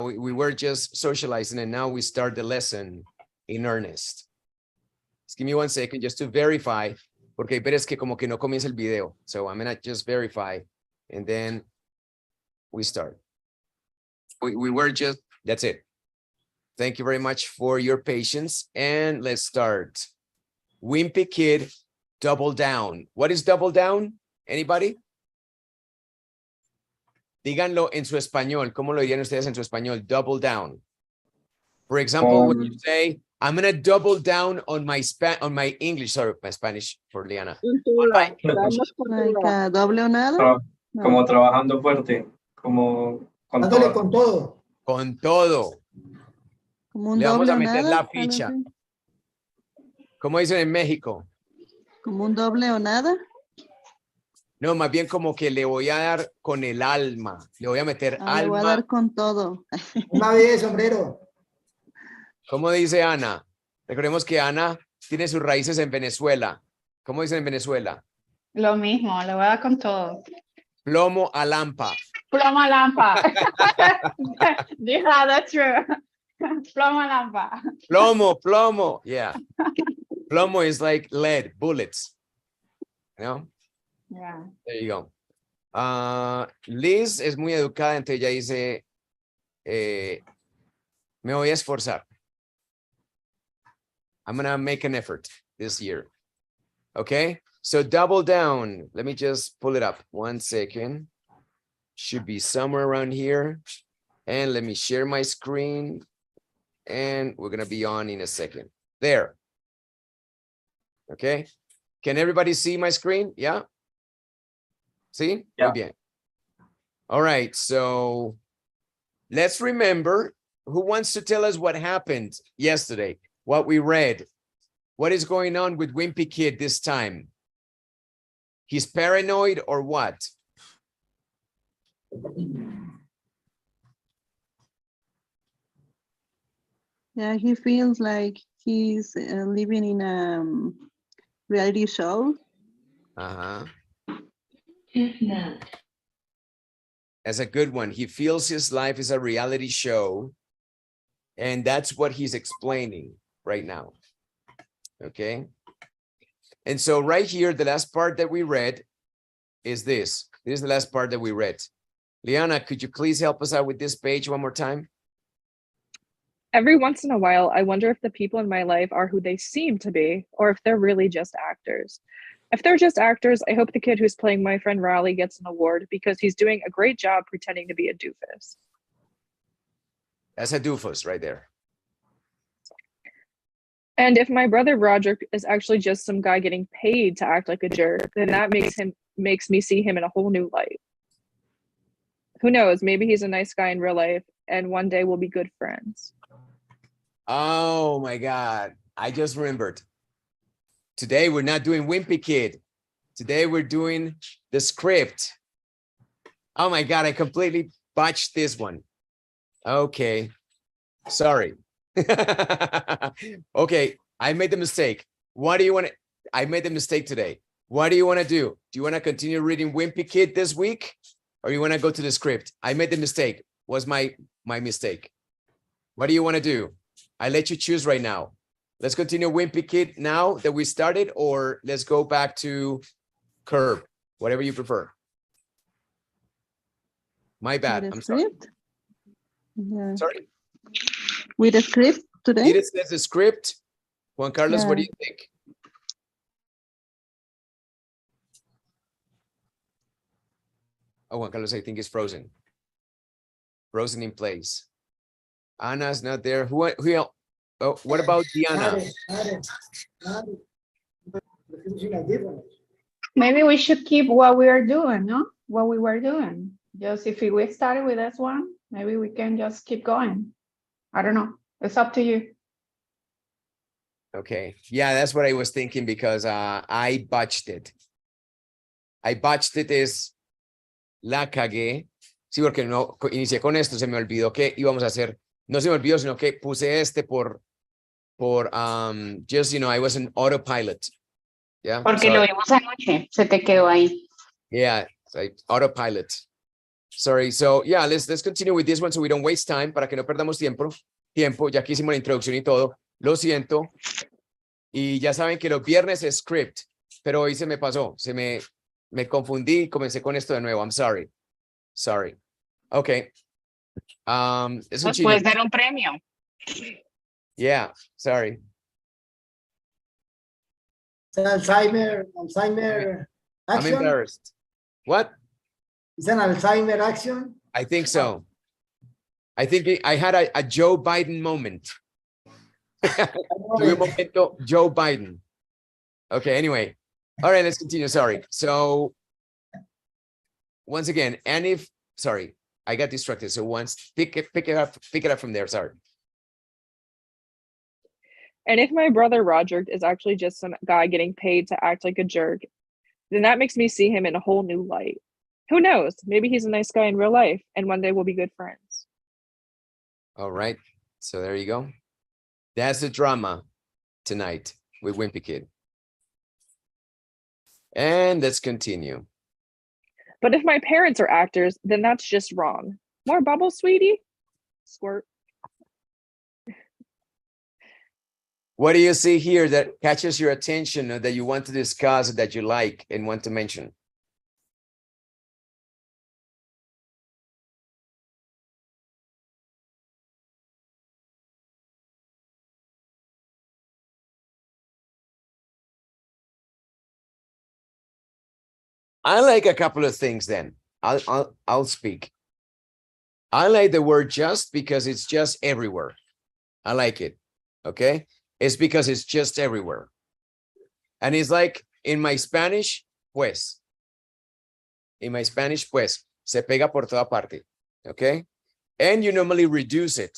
We were just socializing and now we start the lesson in earnest. Just give me 1 second just to verify, porque hay veces que como que no comienza el video. So I'm gonna just verify and then we start. We were just, that's it. Thank you very much for your patience and let's start. Wimpy Kid Double Down. What is double down? Anybody? Díganlo en su español. ¿Cómo lo dirían ustedes en su español? Double down. For example, when you say, I'm going to double down on my English, sorry, my Spanish for Leanna. Like doble o nada. Como trabajando fuerte, como con Dándole todo. con todo. Con todo. Como un Le vamos doble a o meter nada. la ficha. ¿Cómo dicen en México? Como un doble o nada. No, más bien como que le voy a dar con el alma. Le voy a meter alma. Le voy a dar con todo. Una vez, sombrero. ¿Cómo dice Ana? Recordemos que Ana tiene sus raíces en Venezuela. ¿Cómo dicen en Venezuela? Lo mismo, le voy a dar con todo. Plomo a lampa. Plomo a lampa. Yeah, that's true. Plomo a lampa. Plomo. Yeah. Plomo is like lead, bullets. You know? Yeah. There you go. Liz es muy educada, entonces ella dice, me voy a esforzar. I'm going to make an effort this year. Okay? So double down. Let me just pull it up. 1 second. Should be somewhere around here. And let me share my screen. And we're going to be on in a second. There. Okay? Can everybody see my screen? Yeah? See? Yeah. Muy bien. All right. So let's remember, who wants to tell us what happened yesterday? What we read? What is going on with Wimpy Kid this time? He's paranoid or what? Yeah, he feels like he's living in a reality show. Uh-huh. That's a good one. He feels his life is a reality show. And that's what he's explaining right now. Okay. And so right here, the last part that we read is this. This is the last part that we read. Leanna, could you please help us out with this page one more time? Every once in a while, I wonder if the people in my life are who they seem to be, or if they're really just actors. If they're just actors, I hope the kid who's playing my friend Riley gets an award because he's doing a great job pretending to be a doofus. That's a doofus right there. And if my brother Roger is actually just some guy getting paid to act like a jerk, then that makes me see him in a whole new light. Who knows? Maybe he's a nice guy in real life, and one day we'll be good friends. Oh my God. I just remembered. Today we're not doing Wimpy Kid. Today we're doing the script. Oh my God, I completely botched this one. Okay. Sorry. Okay, I made the mistake. What do you want to, I made the mistake today. What do you want to do? Do you want to continue reading Wimpy Kid this week? Or you want to go to the script? I made the mistake. Was my mistake. What do you want to do? I let you choose right now. Let's continue Wimpy Kid now that we started, or let's go back to Curb, whatever you prefer. My bad. I'm sorry. Yeah. Sorry. With the script today? It says the script. Juan Carlos, what do you think? Oh, Juan Carlos, I think is frozen. Frozen in place. Anna's not there. Who else? Oh, what about Diana? Maybe we should keep what we are doing, no? What we were doing. Just if we started with this one, maybe we can just keep going. I don't know. It's up to you. Okay. Yeah, that's what I was thinking because I botched it. I botched it is la cagué. Sí, porque no inicié con esto, se me olvidó que íbamos a hacer, no se me olvidó, sino que puse este por just, you know, I was an autopilot. Yeah. Porque lo vimos anoche, se te quedó ahí. Yeah, like autopilot. Sorry. So yeah, let's continue with this one so we don't waste time, para que no perdamos tiempo. Ya que hicimos la introducción y todo. Lo siento. Y ya saben que los viernes es script, pero hoy se me pasó, me confundí y comencé con esto de nuevo. I'm sorry. Sorry. Okay. Es un Nos puedes chile. dar un premio. Yeah, sorry. Alzheimer I'm action. embarrassed. What? Is an Alzheimer action? I think so. I think I had a Joe Biden moment. Tuve un momento Joe Biden. Okay, anyway. All right, let's continue. Sorry. So once again, and if, sorry, I got distracted. So once, pick it up from there. Sorry. And if my brother Roger is actually just some guy getting paid to act like a jerk, then that makes me see him in a whole new light. Who knows? Maybe he's a nice guy in real life, and one day we'll be good friends. All right. So there you go. That's the drama tonight with Wimpy Kid. And let's continue. But if my parents are actors, then that's just wrong. More bubbles, sweetie? Squirt. What do you see here that catches your attention or that you want to discuss, that you like and want to mention? I like a couple of things then. I'll speak. I like the word just because it's just everywhere. I like it. Okay. It's because it's just everywhere. And it's like in my Spanish, pues. In my Spanish, pues, se pega por toda parte. Okay. And you normally reduce it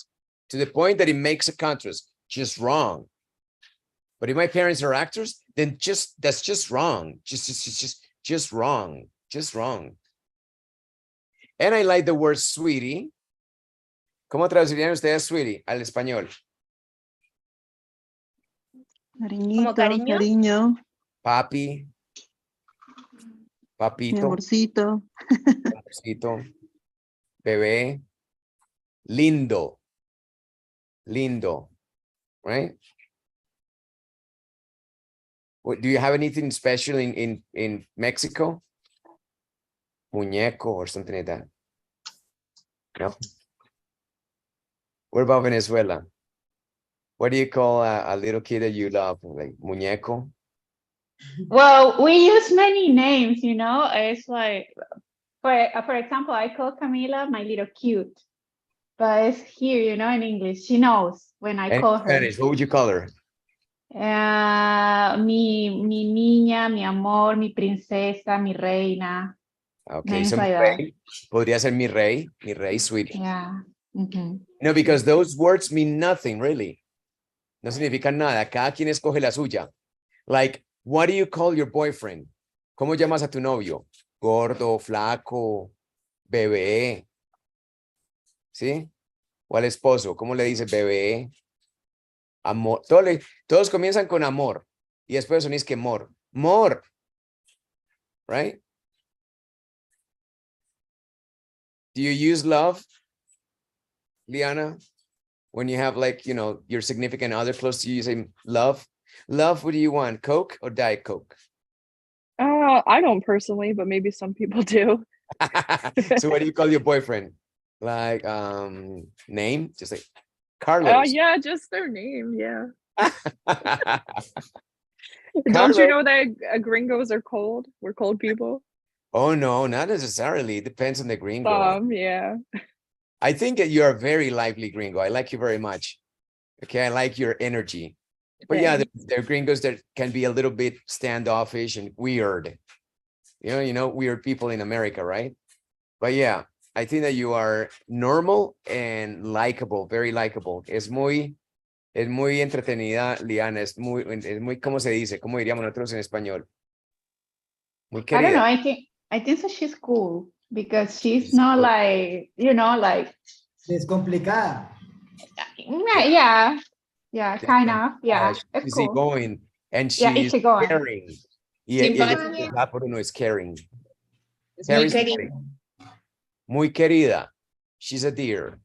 to the point that it makes a contrast. Just wrong. But if my parents are actors, then that's just wrong. Just wrong. Just wrong. And I like the word sweetie. ¿Cómo traducirían ustedes sweetie al español? Cariñito, cariño? cariño, Papi. mi Papito. amorcito. Amorcito. Bebé. Lindo. Lindo. Right? What, do you have anything special in Mexico? Muñeco or something like that? No? What about Venezuela? What do you call a little kid that you love? Like muñeco? Well, we use many names, you know. It's like, for example, I call Camila my little cute, but it's here, you know, in English. She knows when I And call in her. Spanish, what would you call her? Mi niña, mi amor, mi princesa, mi reina. Okay, Names so mi like that. rey. Podría ser mi rey, sweetie. Yeah. Mhm. No, because those words mean nothing, really. No significan nada. Cada quien escoge la suya. Like, what do you call your boyfriend? ¿Cómo llamas a tu novio? Gordo, flaco, bebé. ¿Sí? O al esposo, ¿cómo le dice bebé? Amor. Todos comienzan con amor. Y después son que mor. Mor. Right? Do you use love, Leanna? When you have like, you know, your significant other close to you, you say love. Love, what do you want? Coke or Diet Coke? I don't personally, but maybe some people do. So what do you call your boyfriend? Like name? Just like Carlos. Yeah, just their name. Yeah. Don't Carlos. you know that gringos are cold? We're cold people. Oh no, not necessarily. It depends on the gringo. Yeah. I think that you're a very lively gringo. I like you very much. Okay, I like your energy. But yeah, there are gringos that can be a little bit standoffish and weird. You know, weird people in America, right? But yeah, I think that you are normal and likable, very likable. Es muy entretenida, Liana. Es muy, ¿cómo se dice? ¿Cómo diríamos nosotros en español? Muy I don't know. querida. I think so she's cool because she's not like, you know, like. Descomplicada. Yeah, kind of. Yeah, it's She's cool. easygoing and Yeah, she's easygoing. caring. Y Simpática. el por uno es caring. Es muy Caring cariño. Muy querida. She's a dear.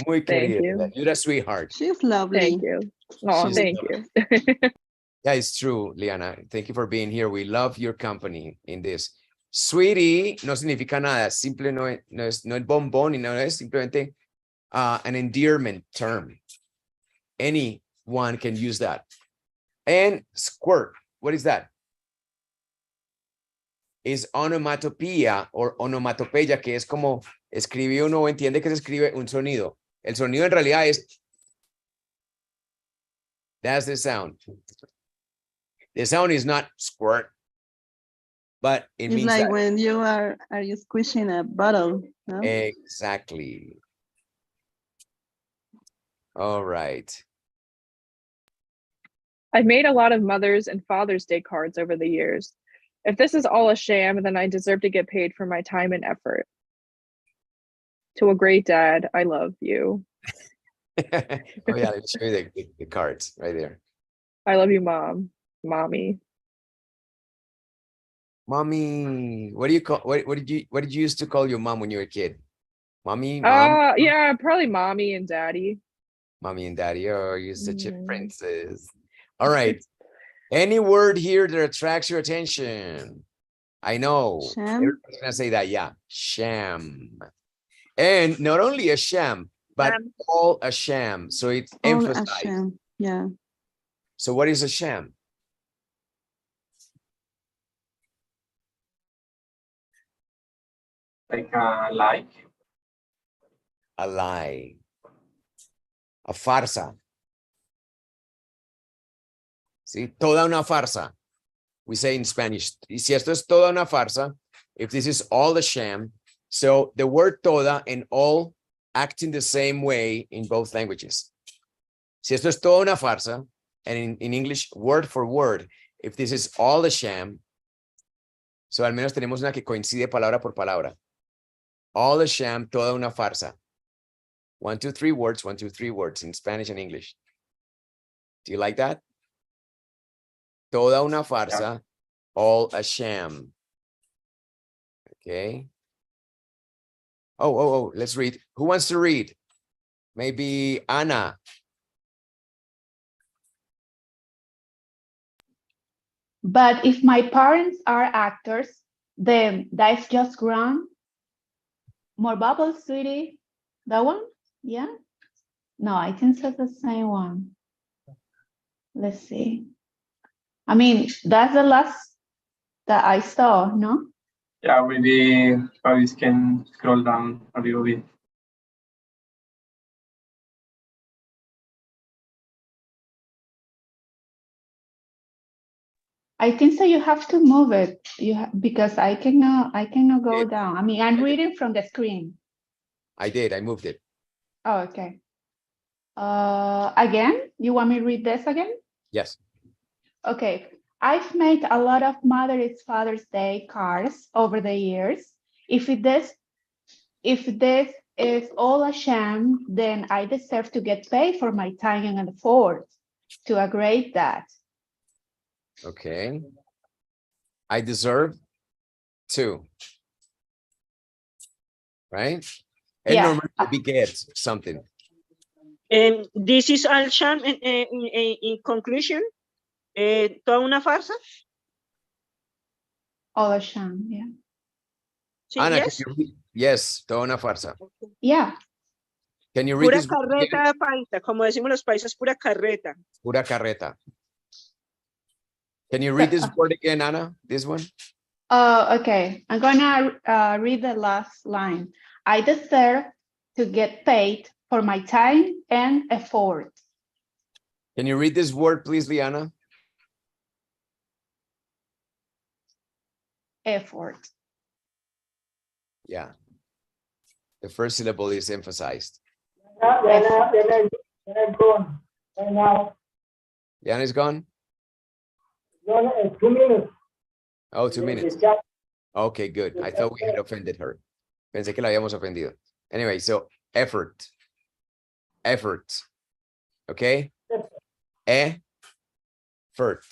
Muy Thank querida. you. You're a sweetheart. She's lovely. Thank you. Oh, She's thank lovely. you. Yeah, it's true, Leanna. Thank you for being here. We love your company in this. Sweetie no significa nada. Simple no es bombón y no es simplemente an endearment term. Anyone can use that. And squirt, what is that? Es onomatopeya or onomatopeya, que es como escribe uno o entiende que se escribe un sonido. El sonido en realidad es, that's the sound. The sound is not squirt, but it It's means like that. when you are you squishing a bottle, no? Exactly. All right. I've made a lot of Mother's and Father's Day cards over the years. If this is all a sham, then I deserve to get paid for my time and effort. To a great dad, I love you. Oh yeah, let me show you the cards right there. I love you, Mom. Mommy. Mommy, what do you call what did you used to call your mom when you were a kid? Mommy, mom, Yeah, probably Mommy and Daddy. mommy and daddy. Oh, you're such a Mhm. princess. All right. Any word here that attracts your attention? I know. Sham? Everybody's gonna say that, yeah. Sham. And not only a sham, but all a sham. So it's All a emphasized. sham. Yeah. So what is a sham? Like a like. A lie. A farsa. ¿Sí? Toda una farsa. We say in Spanish, y si esto es toda una farsa, if this is all a sham, so the word toda and all act in the same way in both languages. Si esto es toda una farsa, and in English, word for word, if this is all a sham, so al menos tenemos una que coincide palabra por palabra. All a sham, toda una farsa. 1, 2, 3 words, 1, 2, 3 words in Spanish and English. Do you like that? Toda una farsa, all a sham. Okay. Oh, let's read. Who wants to read? Maybe Anna. But if my parents are actors, then that's just wrong. More bubbles, sweetie. That one? Yeah? No, I think it's the same one. Let's see. I mean, that's the last that I saw, no? Yeah, maybe Travis can scroll down a little bit. I think so. You have to move it. Because I cannot go Okay. down. I mean, I'm reading from the screen. I did. I moved it. Oh, okay. Again, you want me to read this again? Yes. Okay. I've made a lot of Father's Day cards over the years. If this is all a sham, then I deserve to get paid for my time and effort. To a great dad. Okay. I deserve to. Right? And Yeah. normally we get something. And this is all sham in conclusion. Toda una farsa. All a sham, yeah. Sí, Ana, yes. can you read? Yes, toda una farsa. Yeah. Can you read Pura this word again? carreta paisa, como decimos los paisas, pura carreta. Pura carreta. Can you read this word again, Ana? This one? Okay. I'm gonna read the last line. I deserve to get paid for my time and effort. Can you read this word, please, Liana? Effort. Yeah. The first syllable is emphasized. Liana is gone. Right now. Liana is gone? No, 2 minutes. Oh, 2 minutes. Okay, good. I thought we had offended her. Pensé que la habíamos ofendido. Anyway, so effort. Effort. Okay? Effort.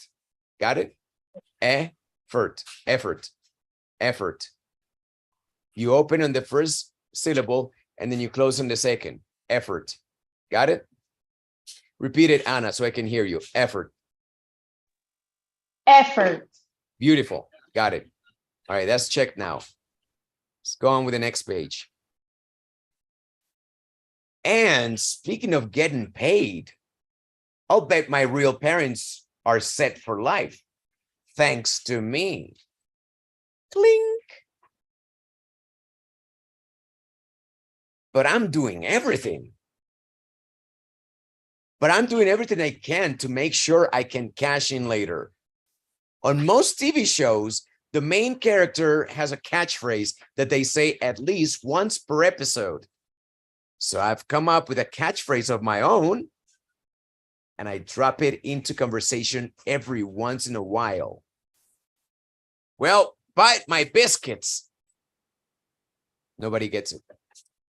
Got it? Effort. Effort. Effort. You open on the first syllable and then you close on the second. Effort. Got it? Repeat it, Anna, so I can hear you. Effort. Effort. Beautiful. Got it. All right, that's checked now. Let's go on with the next page. And speaking of getting paid, I'll bet my real parents are set for life. Thanks to me. Clink. But I'm doing everything. But I'm doing everything I can to make sure I can cash in later. On most TV shows, the main character has a catchphrase that they say at least once per episode. So I've come up with a catchphrase of my own, and I drop it into conversation every once in a while. Well, bite my biscuits. Nobody gets it.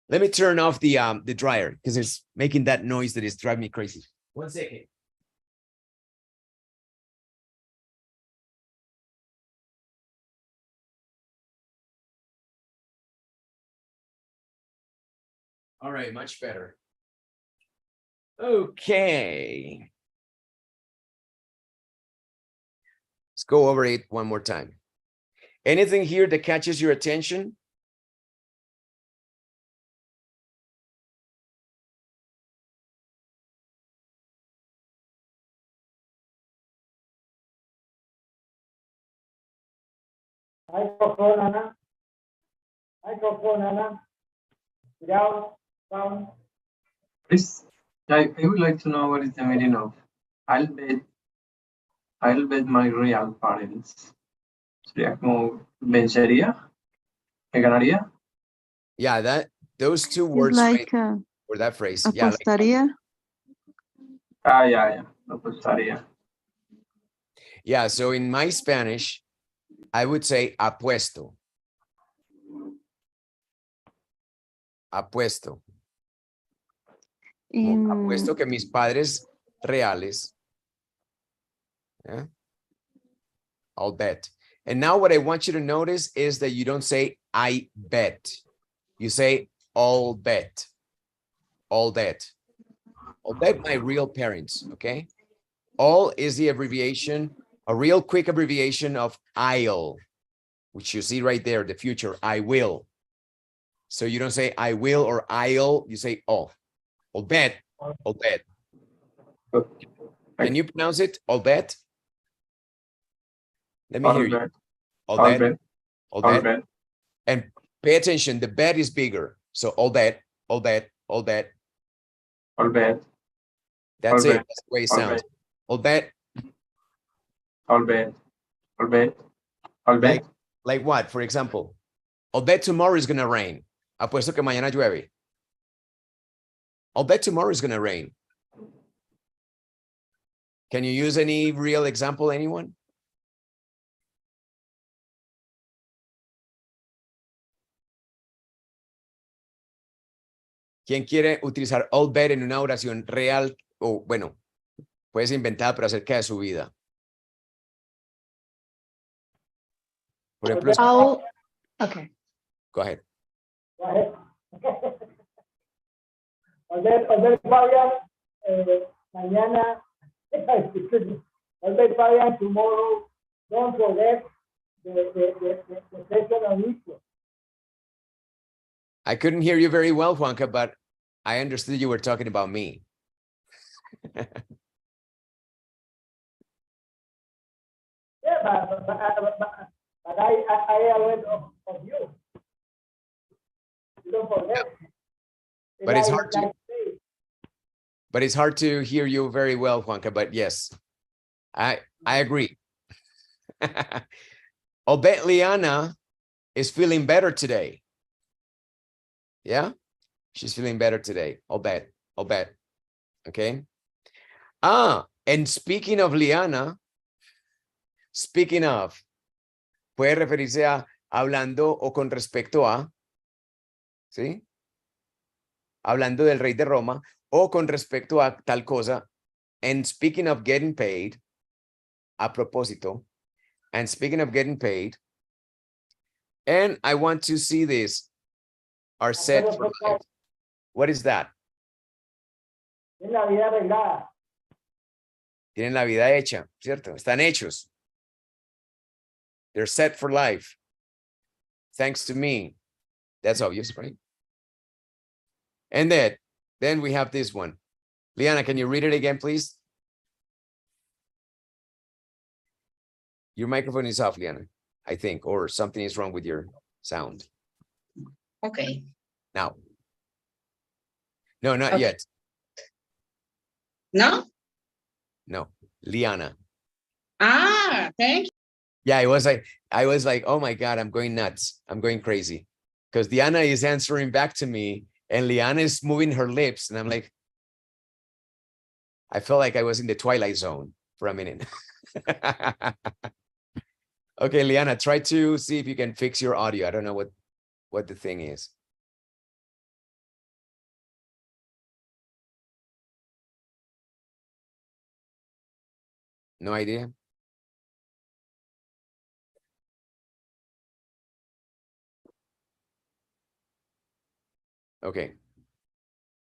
Let me turn off the dryer because it's making that noise that is driving me crazy. 1 second. All right, much better. Okay. Let's go over it one more time. Anything here that catches your attention? Microphone, Ana. Microphone, Ana. Down, down. Please, I would like to know what is the meaning of I'll bet my real parents. Sería como vencería, me ganaría. Yeah, those two It's words like or that phrase. Yeah, like, apostaría. Yeah. Apostaría. yeah, so in my Spanish, I would say apuesto. Apuesto. Apuesto que mis padres reales. Yeah. I'll bet. And now what I want you to notice is that you don't say I bet. You say I'll bet. I'll bet. I'll bet my real parents, okay? All is the abbreviation, a real quick abbreviation of I'll, which you see right there, the future, I will. So you don't say I will or I'll, you say oh. I'll bet. I'll bet. Can you pronounce it? I'll bet. Let me hear you. I'll bet. I'll bet. And pay attention, the bet is bigger. So I'll bet. I'll bet. I'll bet. I'll bet. That's I'll it. bet. That's the way it I'll sounds. bet. I'll bet. I'll bet. I'll bet. I'll bet. Like what? For example, I'll bet tomorrow is going to rain. Apuesto que mañana llueve. I'll bet tomorrow is going to rain. Can you use any real example, anyone? ¿Quién quiere utilizar I'll bet en una oración real? O bueno, puedes inventar, pero acerca de su vida. Por ejemplo, Okay. go ahead. Go ahead. Albert Fabian, mañana, Albert Fabian, tomorrow, don't forget the session on Easter. I couldn't hear you very well, Juanca, but I understood you were talking about me. Yeah, but I aware of you. You don't forget. But it's hard to. But it's hard to hear you very well, Juanca. But yes, I agree. I'll bet Leanna is feeling better today. Yeah, she's feeling better today. I'll bet. I'll bet. Okay. And speaking of Leanna, puede referirse a hablando o con respecto a, ¿sí? Hablando del rey de Roma o con respecto a tal cosa. And speaking of getting paid, a propósito, and speaking of getting paid, And I want to see this. Are set for life. What is that? En la vida arreglada. Tienen la vida hecha, ¿cierto? Están hechos. They're set for life. Thanks to me. That's obvious, right? And then we have this one. Leanna, can you read it again, please? Your microphone is off, Leanna, I think, or something is wrong with your sound. Okay. Now. No, not Okay. yet. No? No, Leanna. Ah, thank you. Yeah, I was like, oh my God, I'm going nuts. I'm going crazy. Because Diana is answering back to me and Leanna is moving her lips. And I'm like, I felt like I was in the Twilight Zone for a minute. Okay, Leanna, try to see if you can fix your audio. I don't know what the thing is. No idea. Okay.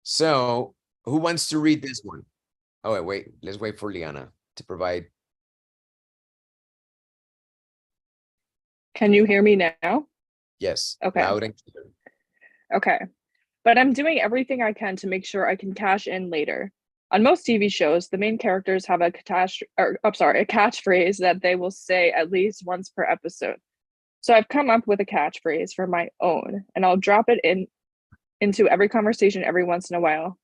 So who wants to read this one? Oh, wait, let's wait for Leanna to provide. Can you hear me now? Yes. Okay. Loud and clear. Okay. But I'm doing everything I can to make sure I can cash in later. On most TV shows, the main characters have a catchphrase that they will say at least once per episode. So I've come up with a catchphrase for my own, and I'll drop it into every conversation every once in a while.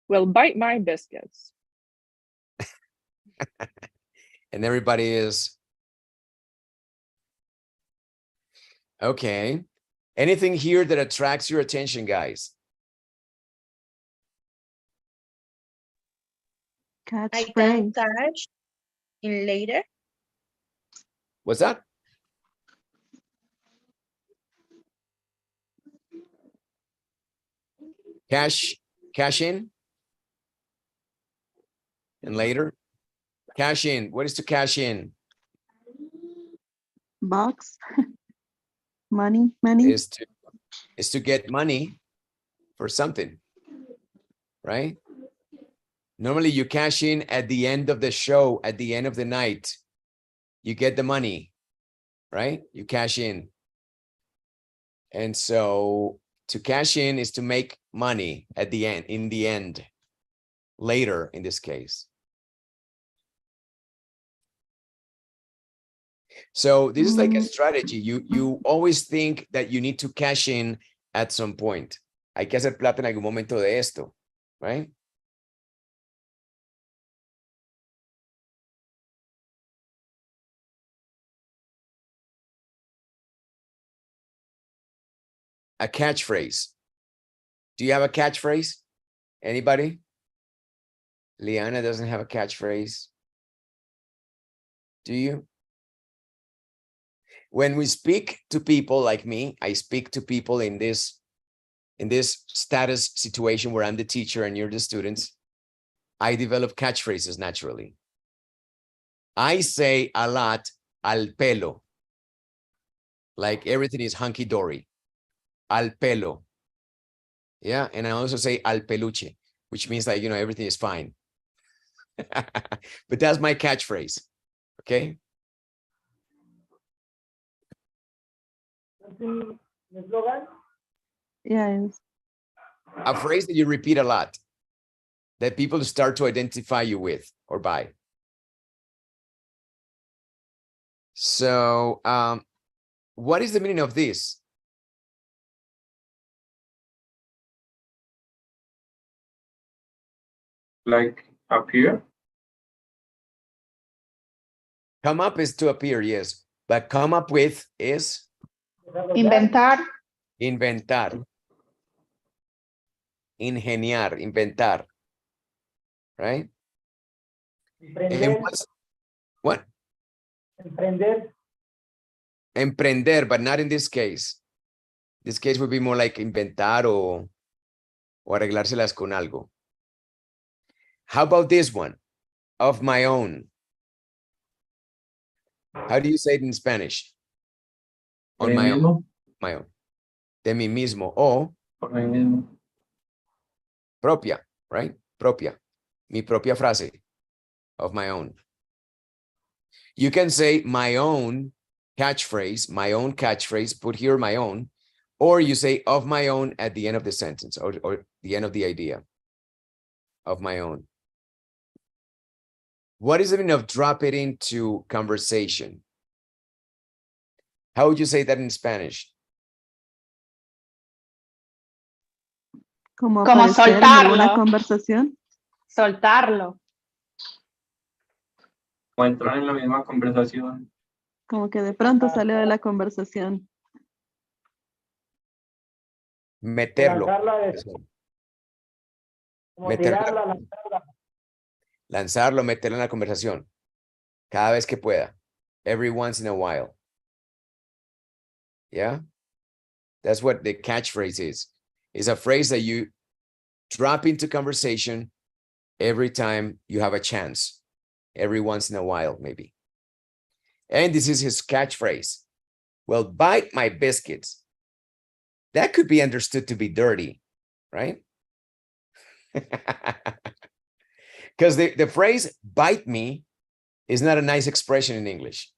Well, bite my biscuits. And everybody is. Okay. Anything here that attracts your attention, guys? Catch I can phrase. cash in later. What's that? Cash in? And later? Cash in. What is to cash in? Box. Money. Is to get money for something, right? Normally you cash in at the end of the show, at the end of the night. You get the money, right? You cash in. And so to cash in is to make money at the end, in the end, later in this case. So this is like a strategy. You always think that you need to cash in at some point. Hay que hacer plata en algún momento de esto, right? A catchphrase. Do you have a catchphrase? Anybody? Leanna doesn't have a catchphrase. Do you? When we speak to people like me, I speak to people in this status situation where I'm the teacher and you're the students, I develop catchphrases naturally. I say a lot, al pelo, like everything is hunky-dory. Al pelo. Yeah, and I also say al peluche, which means like, everything is fine. But that's my catchphrase, okay? Yes. A phrase that you repeat a lot, that people start to identify you with or by. So, what is the meaning of this? Like appear? Come up is to appear, yes. But come up with is? Inventar. Inventar. Ingeniar, inventar. Right? And what? Emprender. Emprender, but not in this case. This case would be more like inventar o arreglárselas con algo. How about this one? Of my own. How do you say it in Spanish? On De mí my own. mismo, My own. De mí mismo. O por mí mismo. propia, right? Propia. Mi propia frase. Of my own. You can say my own catchphrase, put here my own, or you say of my own at the end of the sentence or the end of the idea. Of my own. What is the meaning of drop it into conversation? How would you say that in Spanish? Como Como aparecer en alguna soltarlo. conversación. Soltarlo. O entrar en la misma conversación. Como que de pronto salió de la conversación. Meterlo. Lanzarla de- como Meterlo. tirarla, lanzarla. Lanzarlo, meterlo en la conversación. Cada vez que pueda. Every once in a while. Yeah? That's what the catchphrase is. It's a phrase that you drop into conversation every time you have a chance. Every once in a while, maybe. And this is his catchphrase. Well, bite my biscuits. That could be understood to be dirty, right? Because the phrase bite me is not a nice expression in English.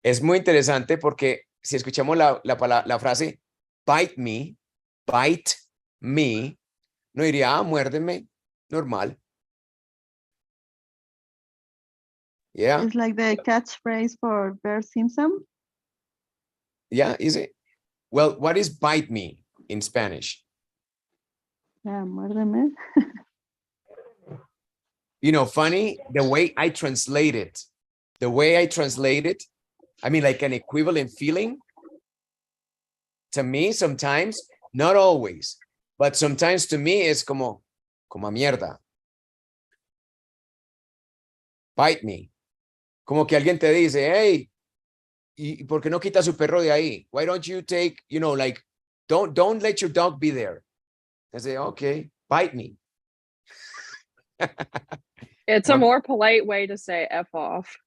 Es muy interesante porque si escuchamos la frase bite me, no diría, muérdeme, normal. Yeah, It's like the catchphrase for Bert Simpson. yeah, is it? Well, what is bite me in Spanish? Yeah, muérdeme. You know, funny, the way I translate it, I mean, like an equivalent feeling. To me, sometimes, not always, but sometimes to me, it's como mierda. Bite me. Como que alguien te dice, hey, ¿y por qué no quita su perro de ahí? Why don't you take, you know, like, don't let your dog be there. I say, okay, bite me. It's a more polite way to say F off.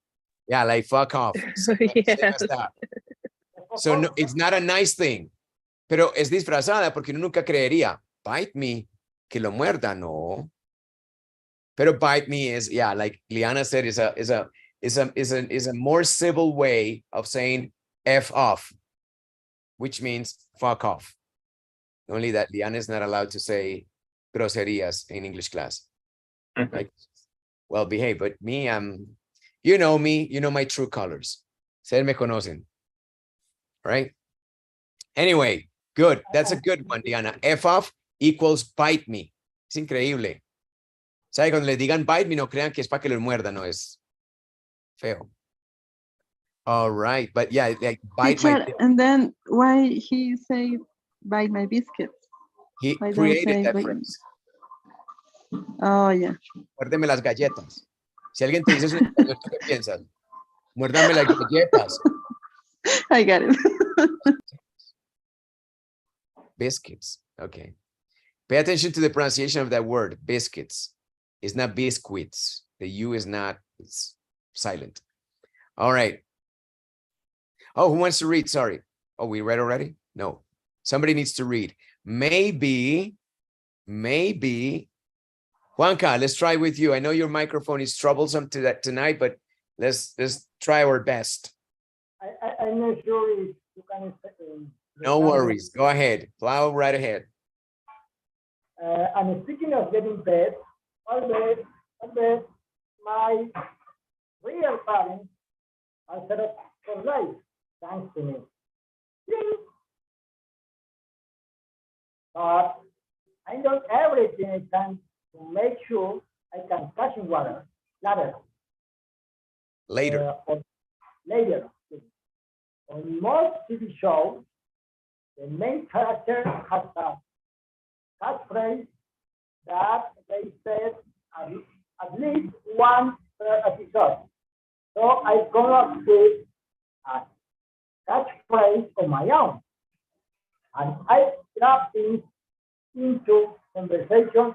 Yeah, like fuck off. Same Yes. as that. So no, it's not a nice thing. Pero es disfrazada porque uno nunca creería, bite me, que lo muerda, no. Pero bite me is, yeah, like Leanna said, is a more civil way of saying F off, which means fuck off. Only that Leanna is not allowed to say groserías in English class. Like, well behave, but me, you know me, you know my true colors. Ustedes me conocen, right? Anyway, good. That's a good one, Diana. F off equals bite me. Es increíble. ¿Sabe? Cuando les digan bite me, no crean que es para que los muerdan, no es feo. All right, but yeah, like bite my. Teacher, and then why he say bite my biscuits? He Why don't created say that bite- phrase. Oh, yeah. Muérdeme las galletas. Si alguien te dice eso en español, ¿tú qué piensas? Muérdame las galletas. I got it. Biscuits. Okay. Pay attention to the pronunciation of that word, biscuits. It's not biscuits. The U is not, it's silent. All right. Oh, who wants to read? Sorry. Oh, we read already? No. Somebody needs to read. Maybe. Juanca, let's try with you. I know your microphone is troublesome tonight, but let's try our best. I'm not sure if you can. No worries. Go ahead. Plow right ahead. And speaking of getting paid, I bet my real parents are set up for life, thanks to me. But I do everything I can to make sure I can catch in water Later. or later. On most TV shows, the main character has a catchphrase that they said at least one per episode. So I come up with a catchphrase of my own, and I drop it into conversation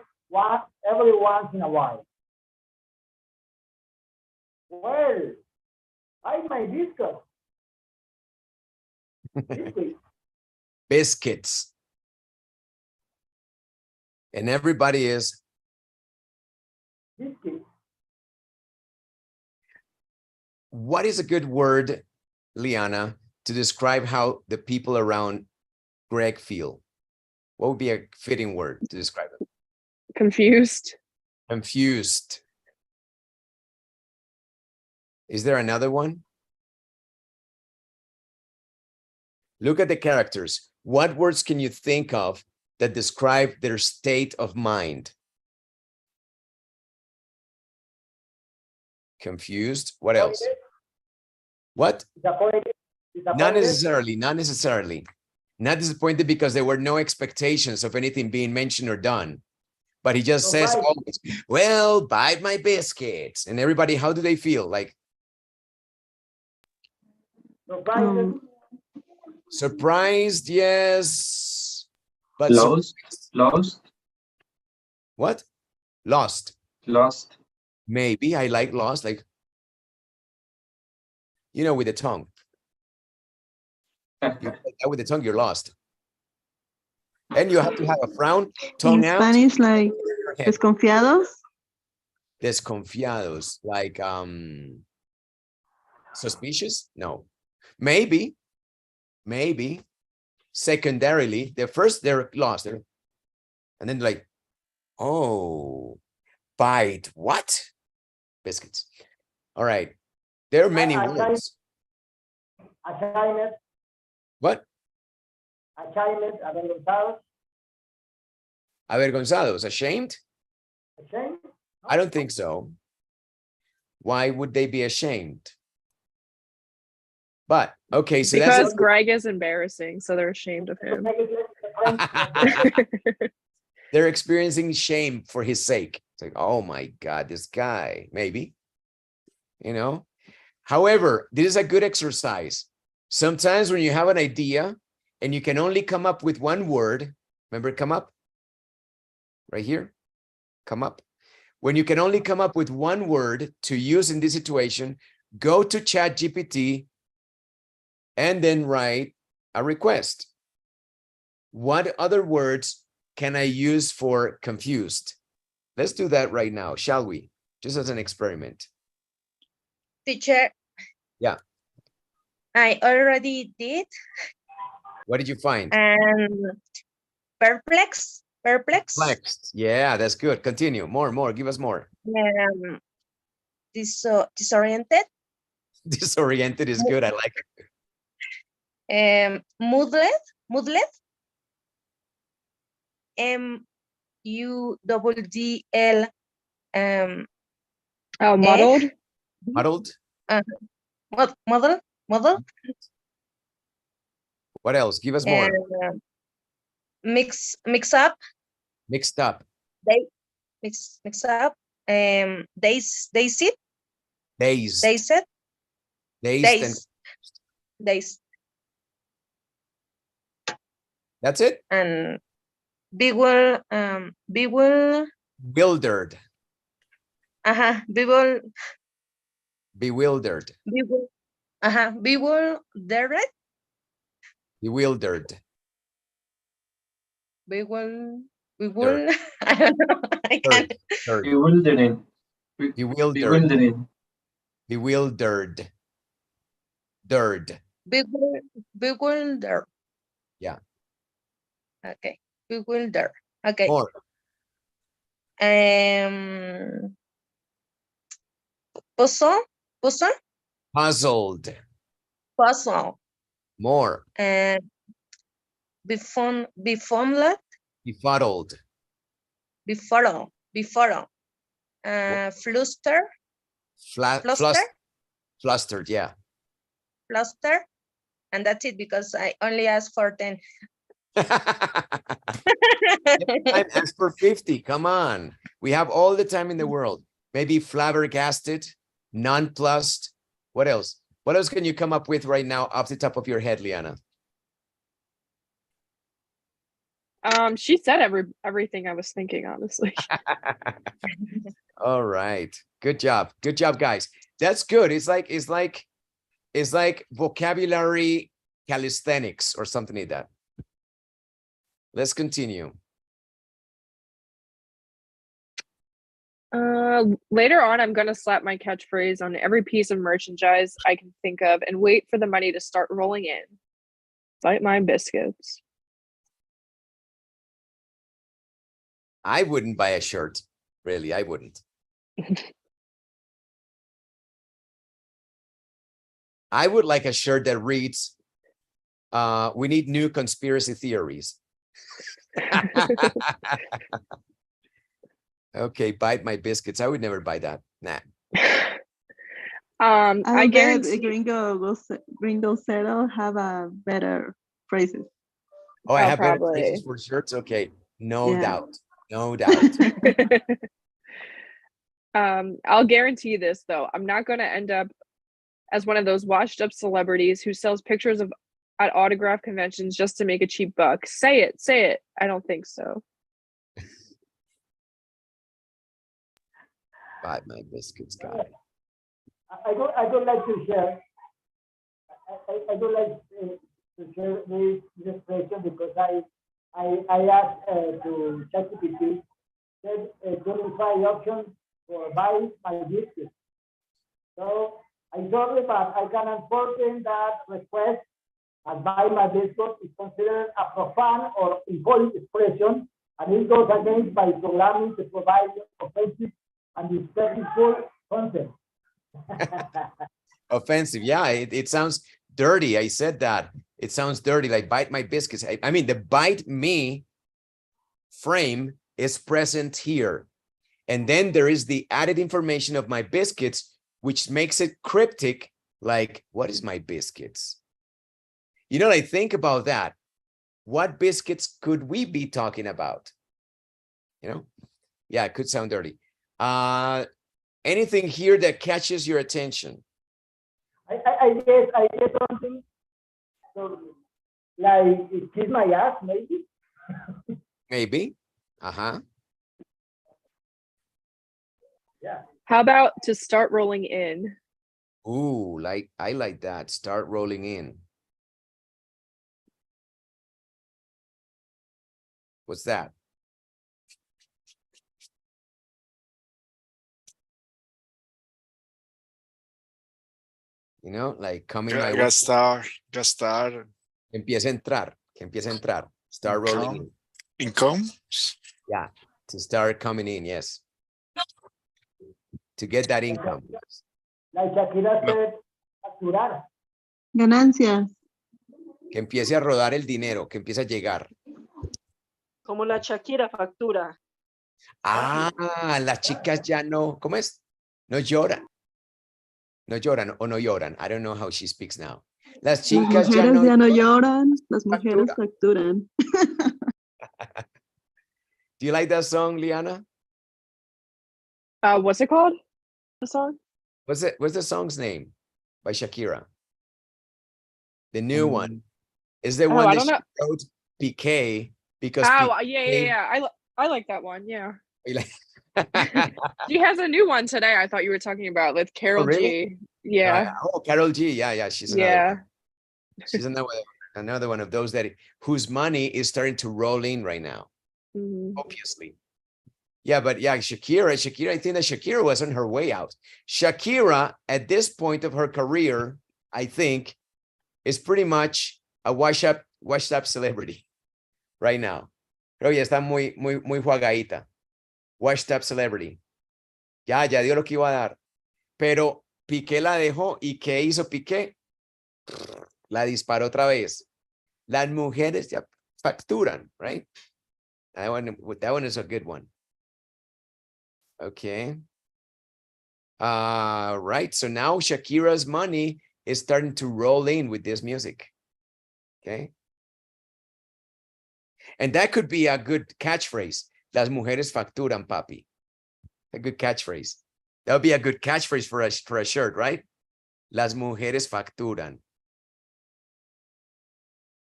every once in a while. Well, I my discuss. Biscuit. Biscuits. And everybody is Biscuit. what is a good word, Leanna, to describe how the people around Greg feel? What would be a fitting word to describe it? Confused. Confused. Is there another one? Look at the characters. What words can you think of that describe their state of mind? Confused. What else? What? Disappointed. Not necessarily, not necessarily. Not disappointed because there were no expectations of anything being mentioned or done. But he just says, Surprised. always, well, buy my biscuits. And everybody, how do they feel? Like Surprised. surprised, yes. But Lost. Lost. what? Lost. Lost. Maybe I like lost, like, you know, with the tongue. You like that with the tongue, you're lost. And you have to have a frown, tongue In out. Spanish, like head. desconfiados. Desconfiados, like suspicious? No. Maybe. Secondarily, they're lost. And then like, oh, bite what? Biscuits. All right. There are many words. Ashamed. What? Ashamed. Avergonzados. Avergonzados, ashamed? Ashamed. I don't think so. Why would they be ashamed? But okay, so Because that's Greg is embarrassing, so they're ashamed of him. they're experiencing shame for his sake. It's like, oh my God, this guy, maybe, you know. However, this is a good exercise. Sometimes when you have an idea and you can only come up with one word, remember come up? Right here, come up. When you can only come up with one word to use in this situation, go to ChatGPT and then write a request. What other words can I use for confused? Let's do that right now, shall we? Just as an experiment. Teacher. Yeah. I already did. What did you find? Perplex. Perplexed. Yeah, that's good. Continue. More. Give us more. Disoriented. Disoriented is good. I like it. Moodled. MUDDL. Oh, muddled. Muddled. Model. What else? Give us more. Mix up. Mixed up. Mix up. Dazed. Dazed. Dazed. That's it? And bewildered. Bewildered. Bewildered. I don't know. I can't. Bewildering. Bewildered. Bewildered. Yeah. Okay. Bewildered. Okay. More. Puzzle. Puzzled. More. Befuddled. Befuddled. Flustered, yeah. Fluster. And that's it because I only asked for 10. Time ask for 50. Come on. We have all the time in the world. Maybe flabbergasted, nonplussed. What else? What else can you come up with right now off the top of your head, Leanna? She said everything I was thinking, honestly. All right. Good job. Good job, guys. That's good. It's like vocabulary calisthenics or something like that. Let's continue. Later on, I'm going to slap my catchphrase on every piece of merchandise I can think of and wait for the money to start rolling in. Bite my biscuits. I wouldn't buy a shirt. Really, I wouldn't. I would like a shirt that reads, we need new conspiracy theories. Okay, bite my biscuits. I would never buy that. Nah. I bet guarantee. Gringo Zero have a better phrases. Oh, I have better probably. phrases for shirts. Okay, no Yeah. doubt. No doubt. I'll guarantee this though. I'm not going to end up as one of those washed up celebrities who sells pictures of at autograph conventions just to make a cheap buck. Say it, say it. I don't think so. Bite my biscuits, guy. I don't like to share. I don't like to share this expression because I asked to ChatGPT said 25 options for buy my biscuits. So I sorry, but I can unfortunately that request as buy my biscuits is considered a profane or involved expression, and it goes against my programming to provide offensive and disrespectful content. Offensive. Yeah, it sounds dirty. I said that. It sounds dirty, like bite my biscuits. I mean, the bite me frame is present here. And then there is the added information of my biscuits, which makes it cryptic, like, what is my biscuits? You know, I think about that. What biscuits could we be talking about? You know? Yeah, it could sound dirty. Anything here that catches your attention? I guess something so, like kiss my ass, maybe. Maybe. Uh-huh. Yeah. How about to start rolling in? Ooh, like I like that. Start rolling in. What's that? You know, like coming my way. Gastar. Que empiece a entrar. Start rolling in. Income. Yeah, to start coming in, yes. To get that income. Like Shakira said, facturar. Ganancias. Que empiece a rodar el dinero, que empiece a llegar. Como la Shakira factura. Ah, las chicas ya no, ¿cómo es? No lloran. No lloran o no lloran. I don't know how she speaks now. Las chicas Las mujeres ya no lloran, las mujeres facturan. Do you like that song, Leanna? What's it called? The song? What's the song's name by Shakira? The new one. Is the one that she wrote Piqué because yeah. I like that one. Yeah. She has a new one today. I thought you were talking about with Carol G. Yeah. Carol G. Yeah. She's another one. She's another one of those whose money is starting to roll in right now. Obviously. Yeah, but yeah, Shakira, I think that Shakira was on her way out. Shakira, at this point of her career, I think, is pretty much a washed up celebrity right now. Pero ya está muy jugadita. Washed up celebrity. Ya dio lo que iba a dar. Pero Piqué la dejó. ¿Y qué hizo Piqué? La disparó otra vez. Las mujeres ya facturan, right? That one is a good one. Okay. Right. So now Shakira's money is starting to roll in with this music. Okay. And that could be a good catchphrase. Las mujeres facturan, papi. A good catchphrase. That would be a good catchphrase for a shirt, right? Las mujeres facturan.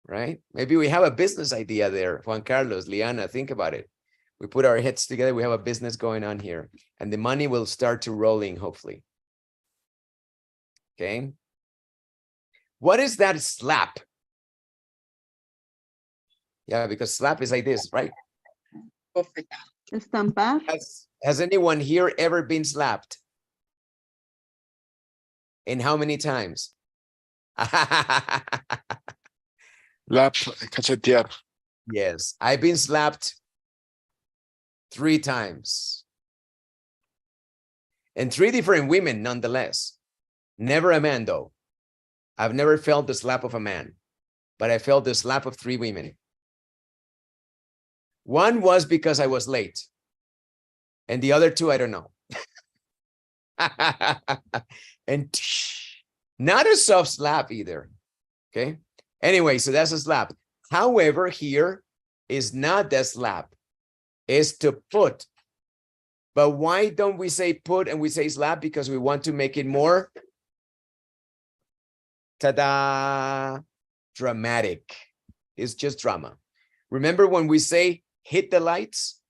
Right? Maybe we have a business idea there. Juan Carlos, Leanna, think about it. We put our heads together. We have a business going on here. And the money will start to roll in, hopefully. Okay. What is that slap Yeah, because slap is like this, right? Estampar. Has anyone here ever been slapped? And how many times? Lap, cachetear. Yes, I've been slapped 3 times. And 3 different women, nonetheless. Never a man, though. I've never felt the slap of a man, but I felt the slap of 3 women. One was because I was late. And the other 2, I don't know. And not a soft slap either. Okay. Anyway, so that's a slap. However, here is not the slap. It's to put. But why don't we say put and we say slap? Because we want to make it more ta-da, dramatic. It's just drama. Remember when we say hit the lights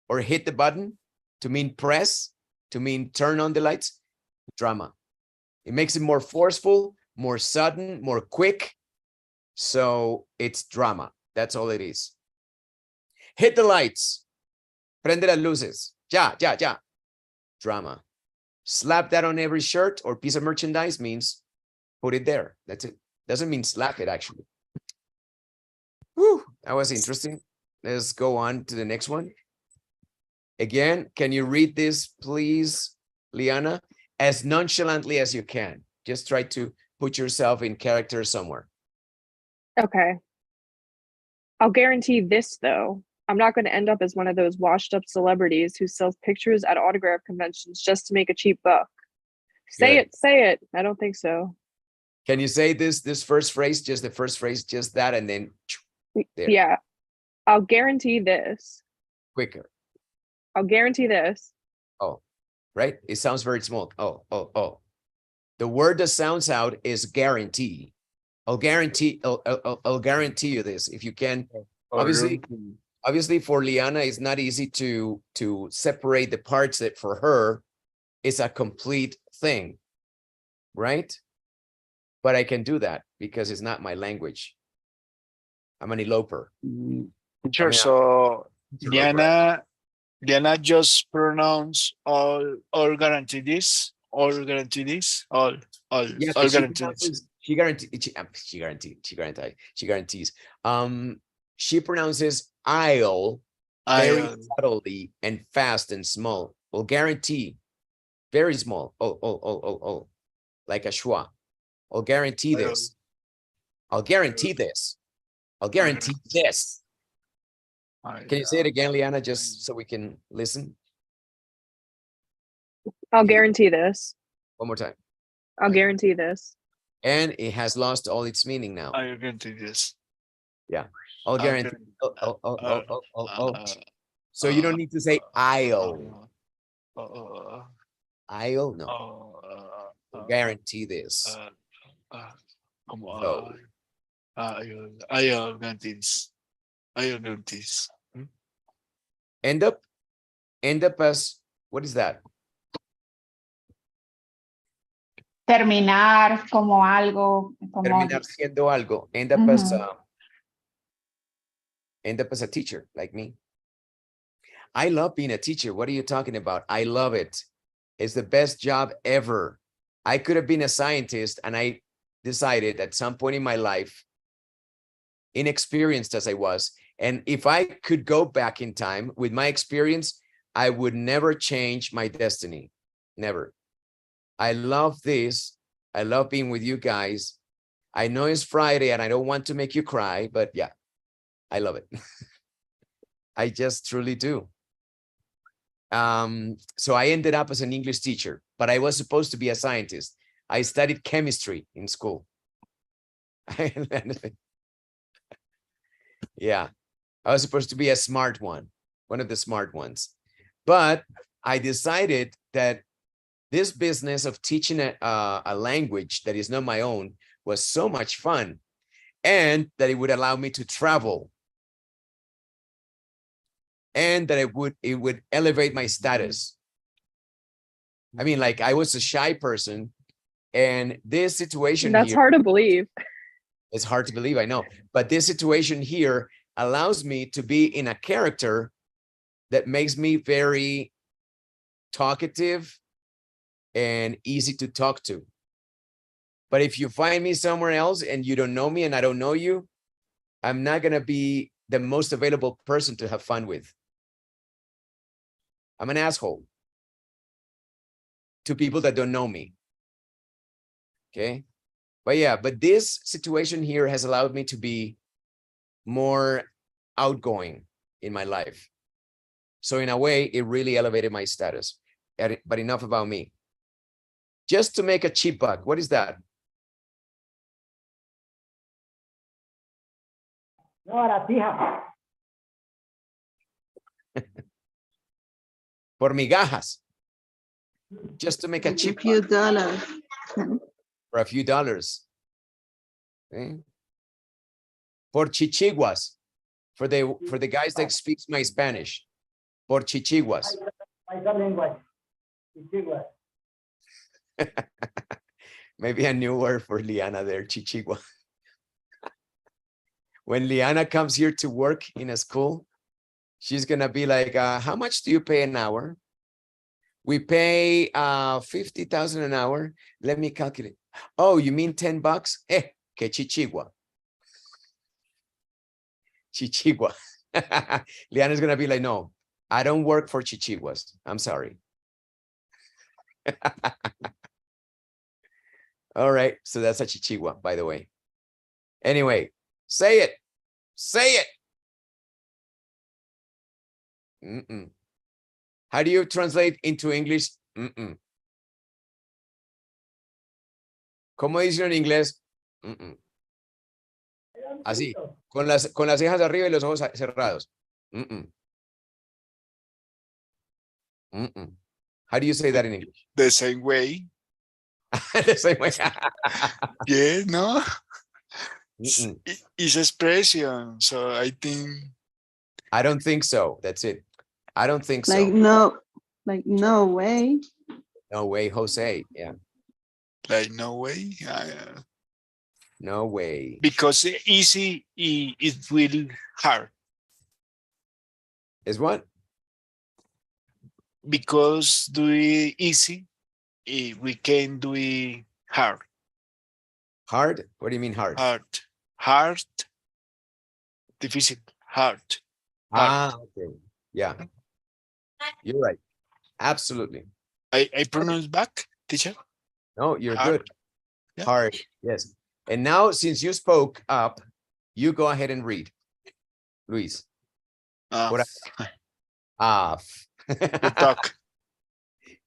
or hit the button to mean press, to mean turn on the lights? Drama. It makes it more forceful, more sudden, more quick. So it's drama. That's all it is. Hit the lights. Prende las luces. Ya. Drama. Slap that on every shirt or piece of merchandise means put it there. That's it. Doesn't mean slap it, actually. Whew, that was interesting. Let's go on to the next one. Again, can you read this, please, Leanna? As nonchalantly as you can. Just try to put yourself in character somewhere. Okay. I'll guarantee this, though. I'm not going to end up as one of those washed up celebrities who sells pictures at autograph conventions just to make a cheap buck. Say it. I don't think so. Can you say this first phrase, just the first phrase, just that, and then there. Yeah. I'll guarantee this. Quicker. I'll guarantee this. Oh, right? It sounds very small. Oh. The word that sounds out is guarantee. I'll guarantee you this. If you can, obviously for Leanna, it's not easy to separate the parts that for her is a complete thing, right? But I can do that because it's not my language. I'm an eloper. Sure. So Diana just pronounce all guarantee this, all guarantee this, all Yes, all she guarantee this. guarantees. She pronounces I'll very subtly and fast and small. Will guarantee, very small. Oh, like a schwa. I'll guarantee this. I'll guarantee this. I'll guarantee this. Can you say it again, Leanna, just so we can listen? I'll guarantee this. One more time. I'll guarantee this. And it has lost all its meaning now. I guarantee this. Yeah. I'll guarantee. Oh. So you don't need to say I'll. I'll no. I'll guarantee this. I'll guarantee this. I'll guarantee this. End up as, what is that? Terminar como algo. Terminar siendo algo. End up as a teacher like me. I love being a teacher. What are you talking about? I love it. It's the best job ever. I could have been a scientist, and I decided at some point in my life, inexperienced as I was, and if I could go back in time with my experience, I would never change my destiny. Never. I love this. I love being with you guys. I know it's Friday and I don't want to make you cry, but yeah, I love it. I just truly do. So I ended up as an English teacher, but I was supposed to be a scientist. I studied chemistry in school. Yeah, I was supposed to be a smart one of the smart ones. But I decided that this business of teaching a language that is not my own was so much fun, and that it would allow me to travel, and that it would elevate my status. I mean, like, I was a shy person, and this situation That's here, hard to believe. it's hard to believe, I know, but this situation here allows me to be in a character that makes me very talkative and easy to talk to. But if you find me somewhere else and you don't know me and I don't know you, I'm not going to be the most available person to have fun with. I'm an asshole to people that don't know me. Okay. But yeah, but this situation here has allowed me to be more outgoing in my life. So in a way, it really elevated my status. But enough about me. Just to make a cheap buck. What is that? No, baratija. Por migajas. Just to make a A cheap few buck. dollars. For a few dollars. Okay. Por chichiguas. For the guys that speaks my Spanish. Por chichiguas. Paisa language. Chichigua. Maybe a new word for Leanna there, chichigua. When Leanna comes here to work in a school, she's gonna be like, how much do you pay an hour? We pay 50,000 an hour. Let me calculate. Oh, you mean 10 bucks? Que chichigua. Chichigua. Leanna's gonna be like, no, I don't work for chichiguas. I'm sorry. All right, so that's a chichigua, by the way. Anyway, say it. Say it. Mm-mm. How do you translate into English? Mm-mm. ¿Cómo dicen en inglés? Mm-mm. Así, con las cejas arriba y los ojos cerrados. Mm-mm. Mm-mm. How do you say that in English? The same way. The same way. Yeah, no. Mm-mm. It's expression. So I think. I don't think so. That's it. I don't think so. No way. No way, Jose. Yeah. Like no way. No way. Because easy, it will hard. Is what? Because do it easy, we can do it hard. Hard? What do you mean hard? Hard. Difícil. Hard. Okay. Yeah. You're right. Absolutely. I pronounce back, teacher? No, you're Hard. good. Yeah. Hard. Yes. And now, since you spoke up, you go ahead and read. Luis. You talk.